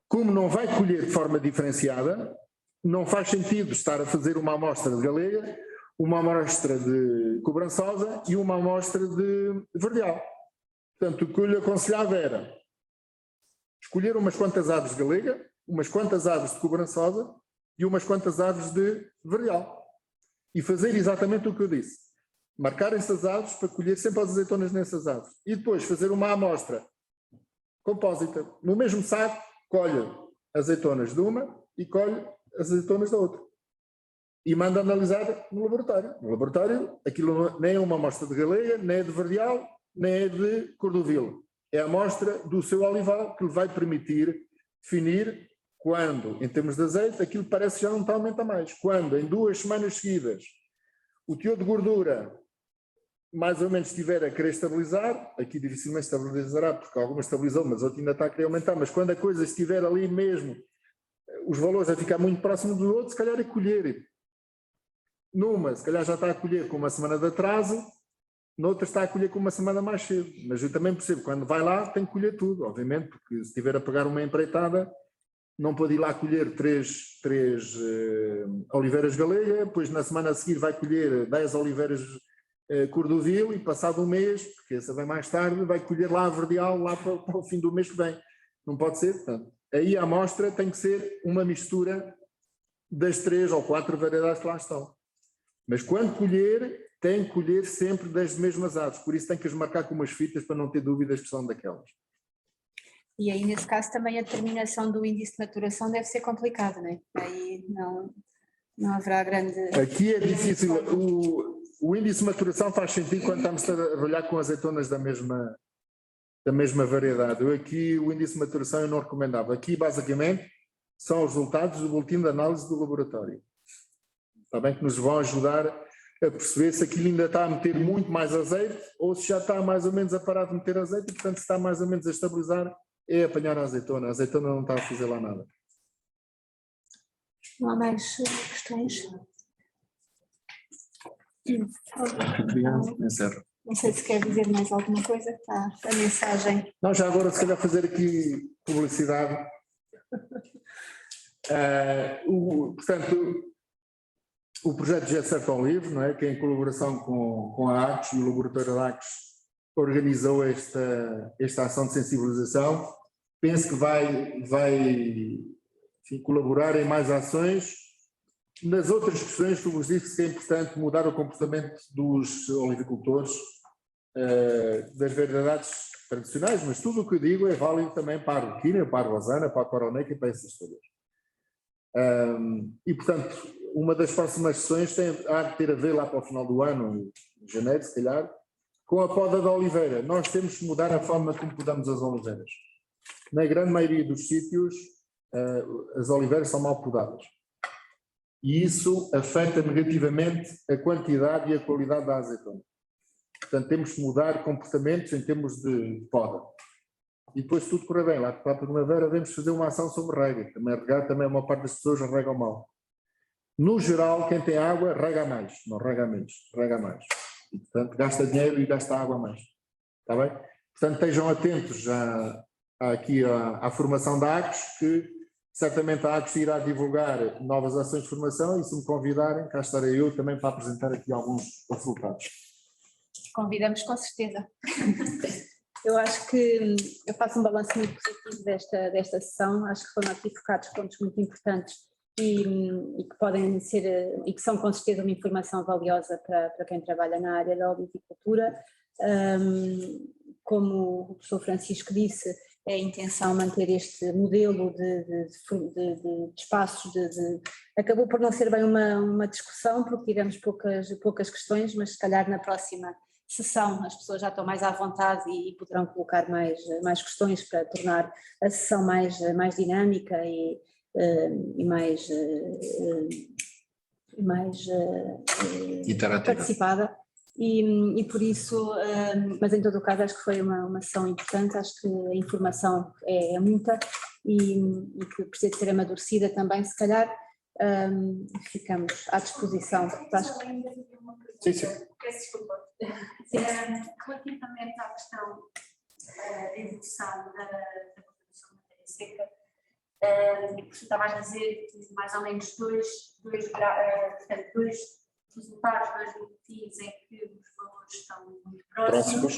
Como não vai colher de forma diferenciada, não faz sentido estar a fazer uma amostra de galega, uma amostra de cobrançosa e uma amostra de verdeal. Portanto, o que eu lhe aconselhava era escolher umas quantas aves de galega, umas quantas aves de cobrançosa e umas quantas aves de verdeal. E fazer exatamente o que eu disse. Marcar essas aves para colher sempre as azeitonas nessas aves. E depois fazer uma amostra compósita. No mesmo saco, colhe azeitonas de uma e colhe azeitonas da outra. E manda analisar no laboratório. No laboratório, aquilo nem é uma amostra de galega, nem é de verdeal, nem é de cordovil. É a amostra do seu olival que lhe vai permitir definir Quando, em termos de azeite, aquilo parece que já não está a aumentar mais. Quando, em 2 semanas seguidas, o teor de gordura mais ou menos estiver a querer estabilizar, aqui dificilmente estabilizará, porque alguma estabilizou, mas outro ainda está a querer aumentar, mas quando a coisa estiver ali mesmo, os valores a ficar muito próximos do outro, se calhar é colher. Numa, se calhar já está a colher com uma semana de atraso, noutra está a colher com uma semana mais cedo. Mas eu também percebo, quando vai lá tem que colher tudo, obviamente, porque se estiver a pagar uma empreitada, não pode ir lá colher três oliveiras galega, depois na semana a seguir vai colher 10 oliveiras Cordovil e passado um mês, porque essa vem mais tarde, vai colher lá a verdeal lá para o fim do mês que vem. Não pode ser, portanto. Aí a amostra tem que ser uma mistura das 3 ou 4 variedades que lá estão. Mas quando colher, tem que colher sempre das mesmas aves, por isso tem que as marcar com umas fitas para não ter dúvidas que são daquelas. E aí, nesse caso, também a determinação do índice de maturação deve ser complicado, não é? Aí não haverá grande... Aqui é difícil. O índice de maturação faz sentido quando estamos a trabalhar com azeitonas da mesma variedade. Aqui o índice de maturação eu não recomendava. Aqui, basicamente, são os resultados do boletim de análise do laboratório. Está bem que nos vão ajudar a perceber se aquilo ainda está a meter muito mais azeite ou se já está mais ou menos a parar de meter azeite e, portanto, se está mais ou menos a estabilizar, é apanhar a azeitona. A azeitona não está a fazer lá nada. Não há mais questões? Encerro. Não sei se quer dizer mais alguma coisa. Está a mensagem. Não, já agora, se calhar, fazer aqui publicidade. Portanto, o projeto G7 ao Livre, não é? Que em colaboração com a ACOS e o Laboratório da ACOS organizou esta ação de sensibilização. Penso que vai enfim, colaborar em mais ações. Nas outras questões que vos disse que é importante mudar o comportamento dos olivicultores, das variedades tradicionais, mas tudo o que eu digo é válido também para a Arlequina, para a Rosana, para a Coroneca e para essas todas. E, portanto, uma das próximas sessões há de ter a ver lá para o final do ano, em janeiro, se calhar, com a poda da oliveira. Nós temos que mudar a forma como podamos as oliveiras. Na grande maioria dos sítios, as oliveiras são mal podadas. E isso afeta negativamente a quantidade e a qualidade da azeitona. Portanto, temos que mudar comportamentos em termos de poda. E depois, se tudo correr bem, lá para a primavera, devemos fazer uma ação sobre rega. Também regar, também uma parte das pessoas regam mal. No geral, quem tem água, rega mais, não rega menos, rega mais. E, portanto, gasta dinheiro e gasta água mais. Está bem? Portanto, estejam atentos aqui à formação da ACOS, que certamente a ACOS irá divulgar novas ações de formação e, se me convidarem, cá estarei eu também para apresentar aqui alguns resultados. Convidamos com certeza. Eu acho que eu faço um balanço muito positivo desta sessão. Acho que foram aqui focados pontos muito importantes e que podem ser, e que são com certeza uma informação valiosa para quem trabalha na área da olivicultura. Como o professor Francisco disse, é a intenção manter este modelo de espaços, acabou por não ser bem uma discussão, porque tivemos poucas questões, mas se calhar na próxima sessão as pessoas já estão mais à vontade e poderão colocar mais questões para tornar a sessão mais dinâmica e mais participada. E por isso, mas em todo o caso acho que foi uma sessão importante, acho que a informação é muita e que precisa de ser amadurecida também, se calhar ficamos à disposição. Sim, sim. Peço desculpa. Relativamente à questão da evolução da produção de matéria seca, você estava a dizer que mais ou menos dois resultados, 2 boletins em que os valores estão muito próximos,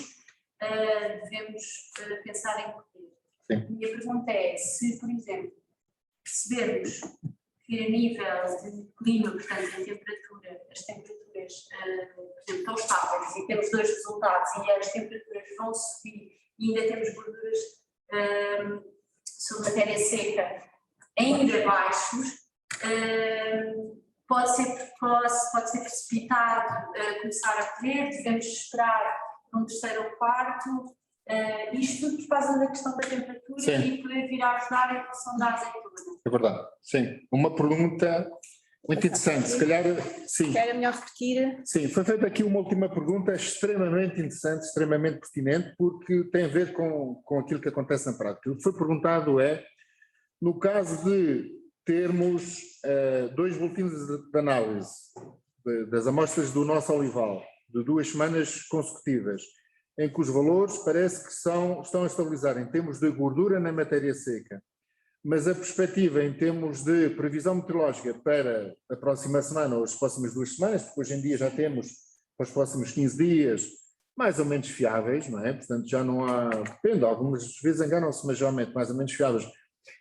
devemos pensar em correr. A minha pergunta é se, por exemplo, percebermos que a nível de clima, portanto, em temperatura, as temperaturas, por exemplo, estão estáveis e temos 2 resultados e as temperaturas vão subir e ainda temos gorduras sobre matéria seca ainda baixos, pode ser precoce, pode ser precipitado começar a colher, devemos esperar um terceiro ou quarto, Isto tudo por causa da questão da temperatura Sim. e poder vir a ajudar a evolução da azeitona. É verdade, sim. Uma pergunta muito interessante, se calhar, sim. Era melhor repetir. Sim, foi feita aqui uma última pergunta extremamente interessante, extremamente pertinente, porque tem a ver com aquilo que acontece na prática. O que foi perguntado é, no caso de termos 2 boletins de análise das amostras do nosso olival, de 2 semanas consecutivas, em que os valores parece que estão a estabilizar em termos de gordura na matéria seca, mas a perspectiva em termos de previsão meteorológica para a próxima semana ou as próximas 2 semanas, porque hoje em dia já temos para os próximos 15 dias mais ou menos fiáveis, não é? Portanto já não há, depende, algumas vezes enganam-se, mas geralmente mais ou menos fiáveis,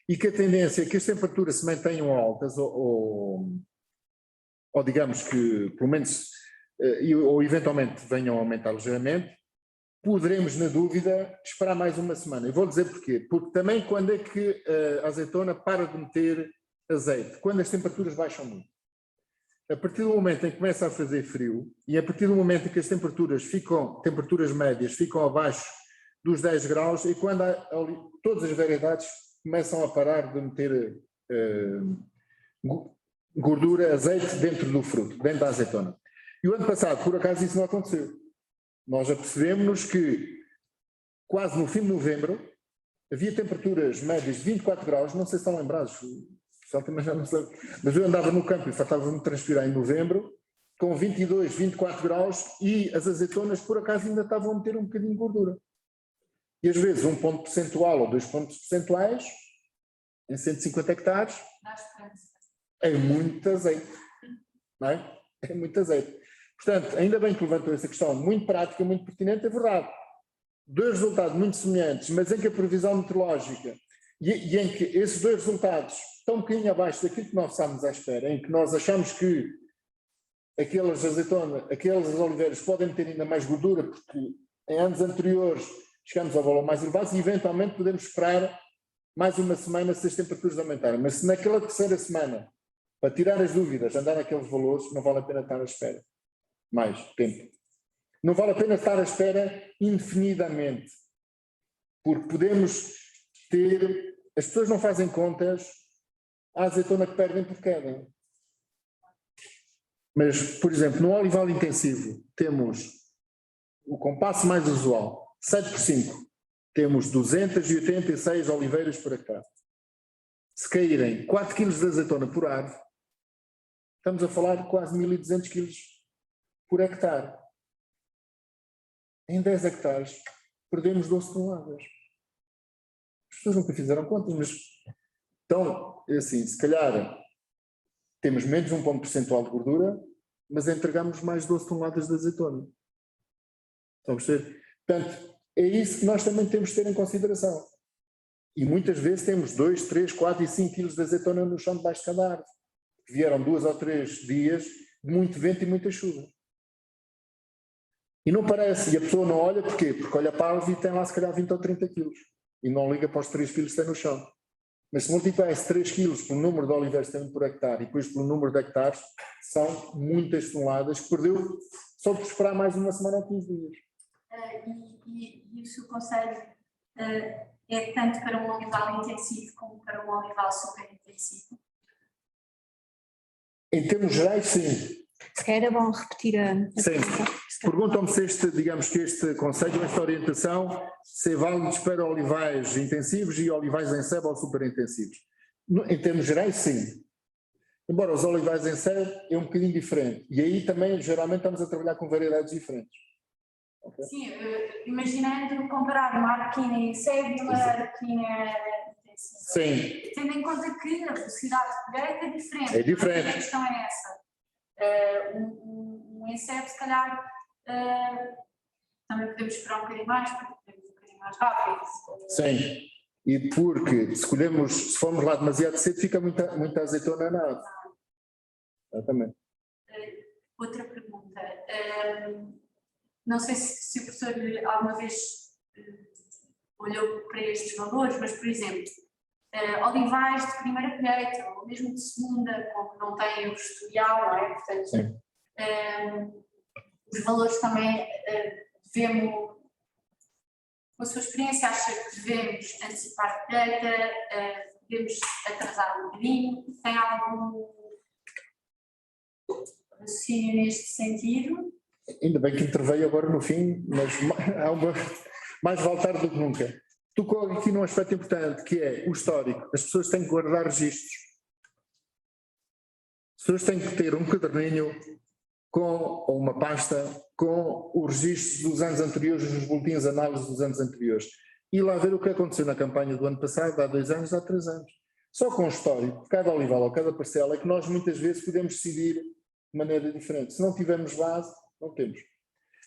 e que a tendência é que as temperaturas se mantenham altas ou digamos que pelo menos ou eventualmente venham a aumentar ligeiramente, poderemos, na dúvida, esperar mais uma semana. E vou dizer porquê. Porque também quando é que a azeitona para de meter azeite? Quando as temperaturas baixam muito. A partir do momento em que começa a fazer frio e a partir do momento em que as temperaturas médias ficam abaixo dos 10 graus, e quando todas as variedades começam a parar de meter gordura, azeite dentro do fruto, dentro da azeitona. E o ano passado, por acaso, isso não aconteceu. Nós apercebemos que quase no fim de novembro havia temperaturas médias de 24 graus, não sei se estão lembrados, já não sei, mas eu andava no campo e faltava-me transpirar em novembro, com 22, 24 graus, e as azeitonas por acaso ainda estavam a meter um bocadinho de gordura. E às vezes 1 ponto percentual ou 2 pontos percentuais, em 150 hectares, é muito azeite, não é? É muito azeite. Portanto, ainda bem que levantou essa questão muito prática, muito pertinente, é verdade. 2 resultados muito semelhantes, mas em que a previsão meteorológica e em que esses 2 resultados estão um bocadinho abaixo daquilo que nós estávamos à espera, em que nós achamos que aquelas oliveiras podem ter ainda mais gordura, porque em anos anteriores chegamos ao valor mais elevado e eventualmente podemos esperar mais uma semana se as temperaturas aumentarem. Mas se naquela terceira semana, para tirar as dúvidas, andar naqueles valores, não vale a pena estar à espera mais tempo. Não vale a pena estar à espera indefinidamente, porque podemos ter, as pessoas não fazem contas, a azeitona que perdem por queda. Mas, por exemplo, no olival intensivo temos o compasso mais usual, 7 por 5, temos 286 oliveiras por hectare. Se caírem 4 kg de azeitona por árvore, estamos a falar de quase 1.200 kg por hectare. Em 10 hectares, perdemos 12 toneladas. As pessoas nunca fizeram contas, mas então, é assim, se calhar temos menos 1 ponto percentual de gordura, mas entregamos mais 12 toneladas de azeitona. Estão a perceber? Portanto, é isso que nós também temos de ter em consideração. E muitas vezes temos 2, 3, 4 e 5 quilos de azeitona no chão debaixo de cada árvore. Vieram 2 ou 3 dias de muito vento e muita chuva. E não parece, e a pessoa não olha, porquê? Porque olha para a árvore e tem lá se calhar 20 ou 30 quilos. E não liga para os 3 quilos que tem no chão. Mas se multiplicar esses 3 quilos pelo número de oliveiras que tem por hectare e depois pelo número de hectares, são muitas toneladas que perdeu só por esperar mais uma semana ou 15 dias. E o seu conselho é tanto para um olival intensivo como para um olival super intensivo? Em termos gerais, sim. Se calhar era bom repetir a Sim. Perguntam-me se este conselho, esta orientação, se é válido para olivais intensivos e olivais em sebo ou super intensivos. Em termos gerais, sim. Embora os olivais em sebo é um bocadinho diferente. E aí também, geralmente, estamos a trabalhar com variedades diferentes. Okay? Sim, imaginando comparar uma arquina em sebo e uma arquina intensiva. Sim. Tendo em conta que a velocidade de colheita é diferente. É diferente. A questão é essa. Um ensepe, se calhar, também podemos esperar um bocadinho mais, porque podemos um bocadinho mais rápido. Sim, e porque se formos lá demasiado cedo, fica muita azeitona na árvore. Exatamente. Outra pergunta. Não sei se o professor alguma vez olhou para estes valores, mas, por exemplo, olivais de primeira colheita, ou mesmo de segunda, como não têm o historial, não é? Portanto, os valores também devemos com a sua experiência, acha que devemos antecipar a colheita, devemos atrasar um bocadinho? Tem algum raciocínio neste sentido? Ainda bem que interveio agora no fim, mas mais vale tarde do que nunca. Tocou aqui num aspecto importante, que é o histórico. As pessoas têm que guardar registros. As pessoas têm que ter um caderninho ou uma pasta com os registros dos anos anteriores, os boletins de análise dos anos anteriores. E lá ver o que aconteceu na campanha do ano passado, há 2 anos, há 3 anos. Só com o histórico, cada olival ou cada parcela, é que nós muitas vezes podemos decidir de maneira diferente. Se não tivermos base, não temos.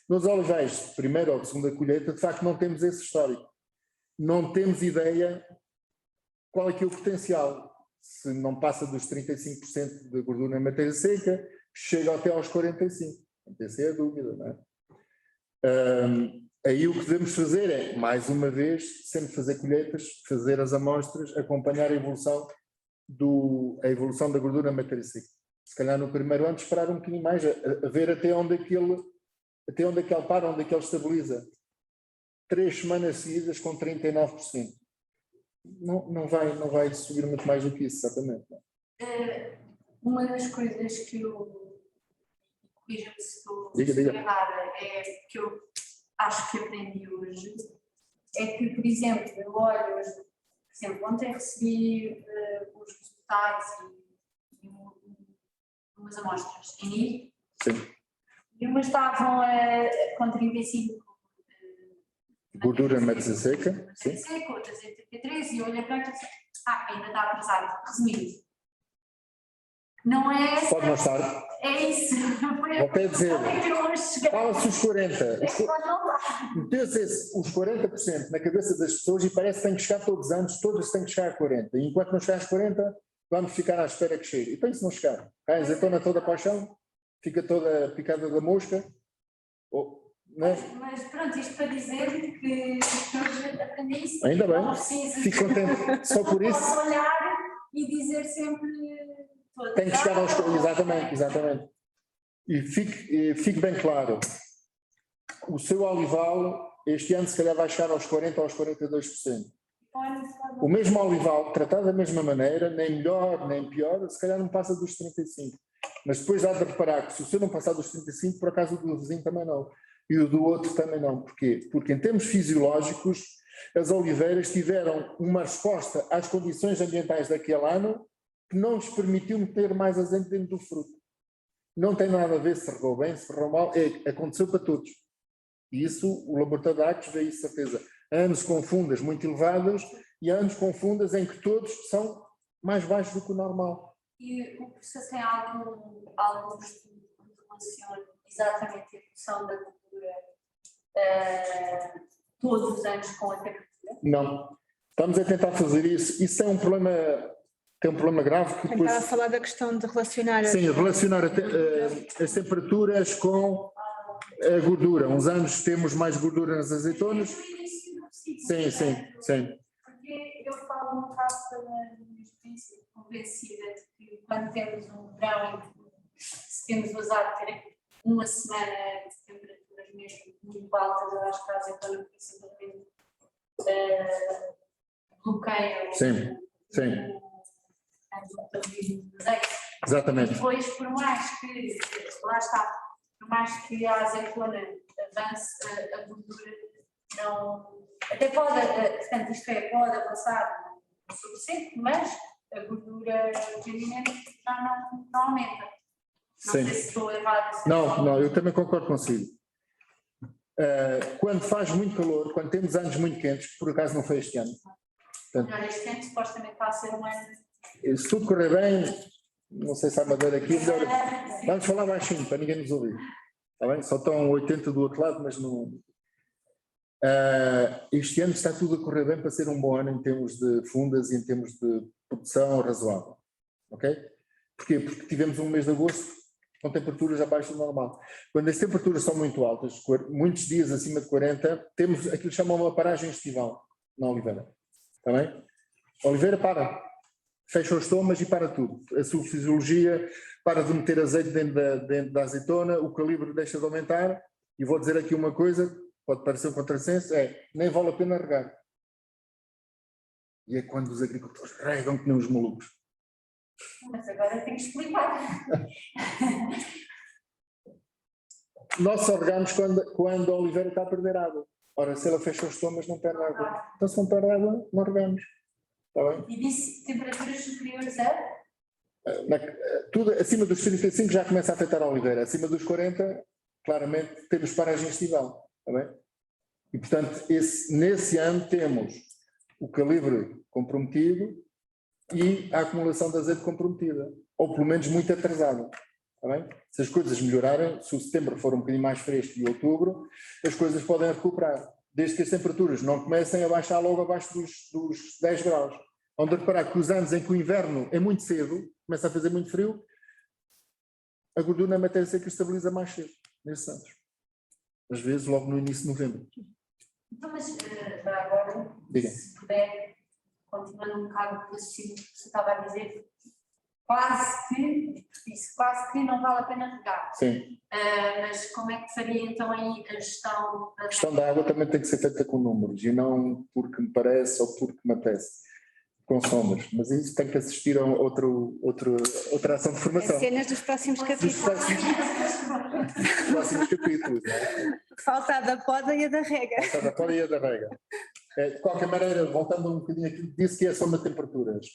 Nos olivais de primeira ou de segunda colheita, de facto, não temos esse histórico. Não temos ideia qual é que é o potencial. Se não passa dos 35% de gordura na matéria seca, chega até aos 45%. Essa é a dúvida, não é? Aí o que devemos fazer é, mais uma vez, sempre fazer colheitas, fazer as amostras, acompanhar a evolução da gordura na matéria seca. Se calhar no primeiro ano esperar um bocadinho mais, a ver até onde é que ele para, onde é que ele estabiliza. 3 semanas seguidas com 39%. Não vai subir muito mais do que isso, exatamente. Uma das coisas que eu, corrija-me se estou errada, é que eu acho que aprendi hoje, é que, por exemplo, eu olho hoje, por exemplo, ontem recebi os resultados e umas amostras em NIR, e umas estavam com 35 gordura na matéria seca, outras em 33, e eu olhei para aquilo e disse, ainda está atrasado. Resumindo, não é... Pode não estar. É isso. Quer dizer, fala-se os 40. Meteu-se os 40% na cabeça das pessoas e parece que tem que chegar todos os anos, todas têm que chegar a 40. E enquanto não chegar aos 40, vamos ficar à espera que chegue. E tem se não chegar. A azeitona toda para o chão, fica toda picada da mosca. Mas pronto, isto para dizer que hoje aprendi isso. Ainda bem, fico contente só por isso. Posso olhar e dizer sempre... Tem que chegar aos... Exatamente. E fique bem claro, o seu olival este ano se calhar vai chegar aos 40% ou aos 42%. O mesmo olival, tratado da mesma maneira, nem melhor nem pior, se calhar não passa dos 35%. Mas depois há de reparar que se o seu não passar dos 35%, por acaso o do vizinho também não. E o do outro também não. Porquê? Porque em termos fisiológicos, as oliveiras tiveram uma resposta às condições ambientais daquele ano que não lhes permitiu meter mais azeite dentro do fruto. Não tem nada a ver se regou bem, se regou mal, aconteceu para todos. E isso, o laboratório de Actos vê isso, certeza. Há anos com fundas muito elevadas e há anos com fundas em que todos são mais baixos do que o normal. E o professor tem algum estudo que relacione exatamente a evolução da cultura todos os anos com a temperatura? Não. Estamos a tentar fazer isso. Isso é um problema... Tem um problema grave que depois... Estava a falar da questão de relacionar... Sim, relacionar as temperaturas com a gordura. Uns anos temos mais gordura nas azeitonas. Sim. Porque eu falo no caso da minha experiência convencida de que quando temos um verão em que se temos o azar de ter uma semana de temperaturas mesmo muito altas, eu acho que a azeitona principalmente bloqueia Exatamente. E depois, por mais que a azeitona avance, a gordura não... Até pode, portanto, isto pode avançar no subseco, mas a gordura rendimento já não aumenta. Não sei se estou errado. Não, eu também concordo consigo. Quando faz muito calor, quando temos anos muito quentes, que por acaso não foi este ano. Portanto, este ano supostamente vai ser um ano... Se tudo correr bem, não sei se há madeira aqui, vamos falar baixinho para ninguém nos ouvir. Está bem? Só estão 80 do outro lado, mas não... este ano está tudo a correr bem para ser um bom ano em termos de fundas e em termos de produção razoável. Ok? Porquê? Porque tivemos um mês de agosto com temperaturas abaixo do normal. Quando as temperaturas são muito altas, muitos dias acima de 40, temos aquilo que chamam uma paragem estival na oliveira. Está bem? A oliveira para. Fecha os estomas e para tudo. A sua fisiologia para de meter azeite dentro da azeitona, o calibre deixa de aumentar, e vou dizer aqui uma coisa, pode parecer um contrassenso, nem vale a pena regar. E é quando os agricultores regam que nem os malucos. Mas agora tenho que explicar. Nós só regamos quando a oliveira está a perder água. Ora, se ela fecha os tomas, não perde água. Então, se não perde água, não regamos. Está bem? E disse temperaturas superiores a? Tudo acima dos 35 já começa a afetar a oliveira. Acima dos 40, claramente, temos paragem estival. Está bem? E, portanto, nesse ano temos o calibre comprometido e a acumulação de azeite comprometida. Ou, pelo menos, muito atrasada. Está bem? Se as coisas melhorarem, se o setembro for um bocadinho mais fresco e outubro, as coisas podem recuperar, desde que as temperaturas não comecem a baixar logo abaixo dos 10 graus. Onde reparar que os anos em que o inverno é muito cedo, começa a fazer muito frio, a gordura na matéria seca estabiliza mais cedo, nesses anos. Às vezes logo no início de novembro. Então, mas já agora, Diga. Se puder, continuando um bocado com esse que você estava a dizer, quase que não vale a pena regar. Sim. Mas como é que faria então aí a gestão da... A gestão da água também tem que ser feita com números e não porque me parece ou porque me apetece, com somas. Mas isso tem que assistir a outra ação de formação. As cenas dos próximos capítulos. Dos próximos capítulos, não é? Falta a da poda e a da rega. Falta a da poda e a da rega. De qualquer maneira, voltando um bocadinho aquilo que disse, que é a soma de temperaturas.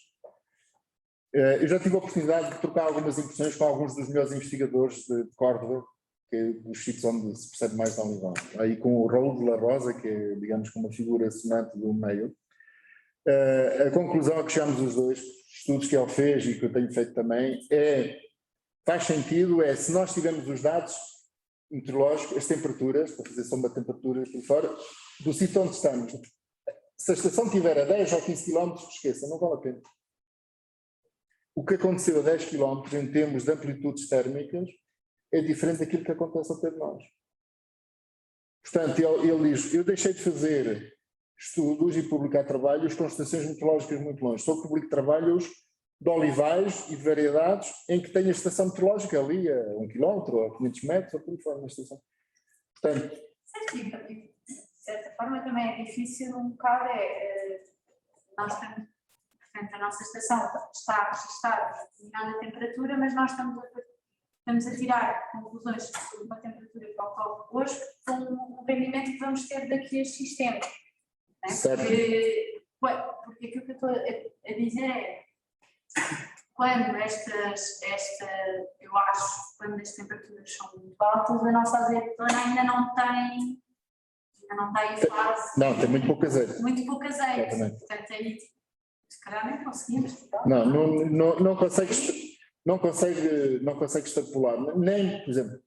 Eu já tive a oportunidade de trocar algumas impressões com alguns dos melhores investigadores de Córdoba, que é dos sítios onde se percebe mais da olival. Aí com o Raul de la Rosa, que é, digamos, uma figura sonante do meio. A conclusão a que chegamos os dois, estudos que ele fez e que eu tenho feito também, faz sentido, se nós tivermos os dados meteorológicos, as temperaturas, para fazer soma de temperaturas por fora, do sítio onde estamos. Se a estação estiver a 10 ou 15 km, esqueça, não vale a pena. O que aconteceu a 10 km em termos de amplitudes térmicas é diferente daquilo que acontece ao pé de nós. Portanto, ele diz, eu deixei de fazer estudos e publicar trabalhos com estações meteorológicas muito longe. Só publico trabalhos de olivais e de variedades em que tenho a estação meteorológica ali a 1 km ou a 500 metros ou por aí fora na estação. Portanto... De certa forma também é difícil um bocado, nós temos... Portanto, a nossa estação está a registrar determinada temperatura, mas nós estamos a tirar conclusões sobre uma temperatura que ocorre hoje com o rendimento que vamos ter daqui a X tempo. Porque aquilo que eu estou a dizer é quando eu acho, quando as temperaturas são muito altas, a nossa azeitona ainda não está em fase. Não, tem muito pouco azeite. Muito pouco azeite. Portanto, aí se calhar nem conseguimos. Não consegue extrapolar. Nem, por exemplo,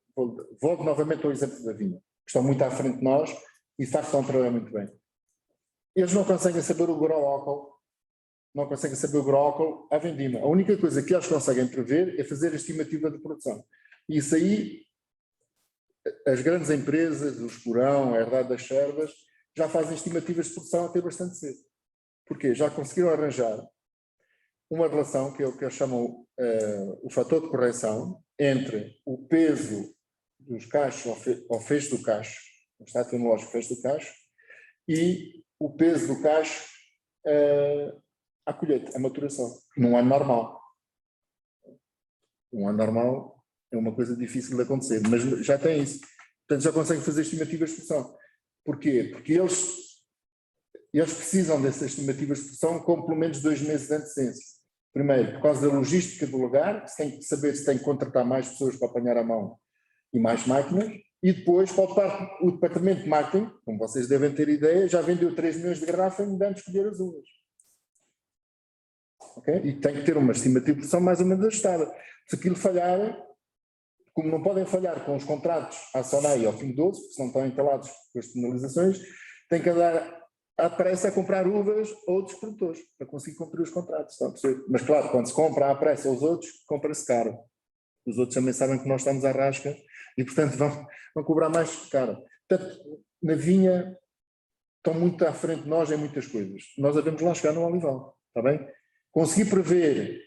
volto novamente ao exemplo da vinha, que estão muito à frente de nós e de facto estão a trabalhar muito bem. Eles não conseguem saber o grau álcool à vendima. A única coisa que eles conseguem prever é fazer a estimativa de produção. E isso aí, as grandes empresas, o Esporão, a Herdade das Servas, já fazem estimativas de produção até bastante cedo. Porquê? Já conseguiram arranjar uma relação, que é o que eles chamam o fator de correção, entre o peso dos cachos ao fecho do cacho, o estado tecnológico fecho do cacho, e o peso do cacho à colheita, à maturação, num ano normal. Um ano normal é uma coisa difícil de acontecer, mas já tem isso. Portanto, já conseguem fazer estimativas de produção. Porquê? Porque eles precisam dessas estimativas de produção com pelo menos 2 meses de antecedência. Primeiro, por causa da logística do lugar, se tem que saber se tem que contratar mais pessoas para apanhar a mão e mais máquinas, e depois, o departamento de marketing, como vocês devem ter ideia, já vendeu 3 milhões de garrafas e me dando escolher as uvas. Okay? E tem que ter uma estimativa de produção mais ou menos ajustada. Se aquilo falhar, como não podem falhar com os contratos à SONAI e ao Pingo Doce, porque senão estão entalados com as penalizações, tem que andar à pressa a comprar uvas a outros produtores, para conseguir cumprir os contratos. Estão a perceber? Mas claro, quando se compra à pressa aos outros, compra-se caro. Os outros também sabem que nós estamos à rasca e, portanto, vão cobrar mais caro. Portanto, na vinha estão muito à frente de nós em muitas coisas. Nós devemos lá chegar no olival, está bem? Conseguir prever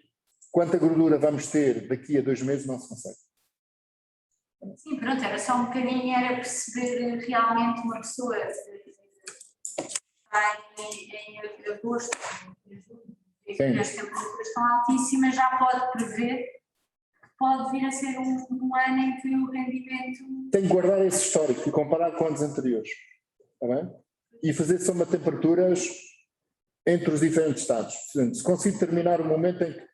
quanta gordura vamos ter daqui a 2 meses não se consegue. Sim, pronto, era só um bocadinho, era perceber realmente uma pessoa está em agosto, as temperaturas estão altíssimas, já pode prever que pode vir a ser um ano em que o rendimento... Tem que guardar esse histórico e comparar com anos anteriores, está bem? E fazer soma de temperaturas entre os diferentes estados. Portanto, se conseguir determinar o momento em que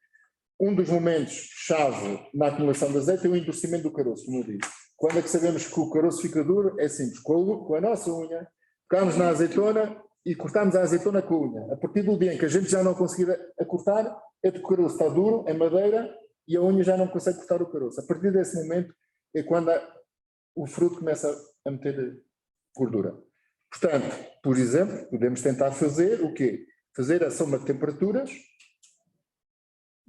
um dos momentos-chave na acumulação de azeite é o endurecimento do caroço, como eu disse. Quando é que sabemos que o caroço fica duro? É simples, com a nossa unha, tocamos na azeitona e cortamos a azeitona com a unha. A partir do dia em que a gente já não conseguir cortar, é porque o caroço está duro, é madeira, e a unha já não consegue cortar o caroço. A partir desse momento é quando o fruto começa a meter gordura. Portanto, por exemplo, podemos tentar fazer o quê? Fazer a soma de temperaturas,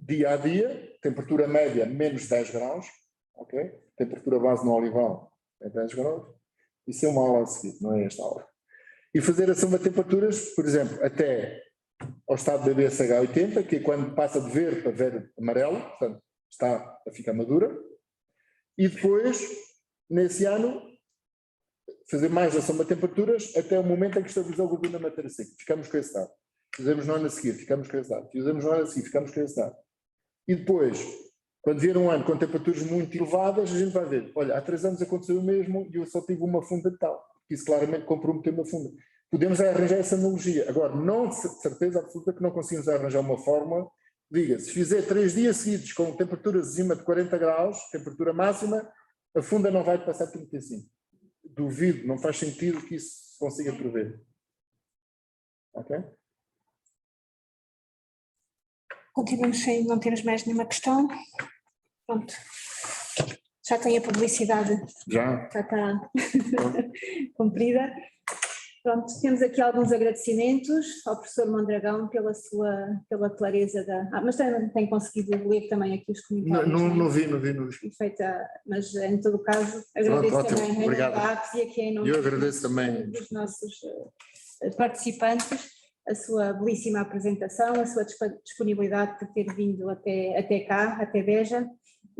dia a dia, temperatura média menos 10 graus, ok? Temperatura base no olival é 10 graus. Isso é uma aula a seguir, não é esta aula. E fazer a soma de temperaturas, por exemplo, até ao estado de BSH 80, que é quando passa de verde para verde amarelo, portanto, está a ficar madura. E depois, nesse ano, fazer mais a soma de temperaturas até o momento em que estabilizou a gordura na matéria seca. Ficamos com esse dado. Fizemos no ano a seguir, ficamos com esse dado. Fizemos no ano a seguir, ficamos com esse dado. E depois, quando vier um ano com temperaturas muito elevadas, a gente vai ver, olha, há 3 anos aconteceu o mesmo e eu só tive uma funda de tal. Isso claramente comprometeu uma funda. Podemos arranjar essa analogia. Agora, não de certeza absoluta que não conseguimos arranjar uma fórmula. Diga, se fizer 3 dias seguidos com temperaturas acima de 40 graus, temperatura máxima, a funda não vai passar 35. Duvido, não faz sentido que isso se consiga prever. Ok? Continuamos sem não termos mais nenhuma questão. Pronto. Já tem a publicidade. Já está cumprida. Pronto, temos aqui alguns agradecimentos ao professor Mondragão pela clareza da... mas tem conseguido ler também aqui os comentários. Não vi. Mas em todo o caso, agradeço ótimo. também Obrigado. a APS e aqui em nome dos nossos participantes a sua belíssima apresentação, a sua disponibilidade por ter vindo até cá, até Beja.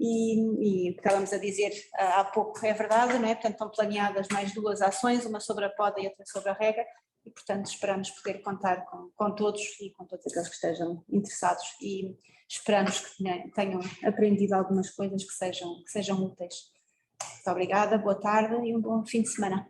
E o que estávamos a dizer há pouco é verdade, não é? Portanto, estão planeadas mais 2 ações, uma sobre a poda e outra sobre a rega, e portanto esperamos poder contar com todos e com todos aqueles que estejam interessados, e esperamos que tenham aprendido algumas coisas que sejam úteis. Muito obrigada, boa tarde e um bom fim de semana.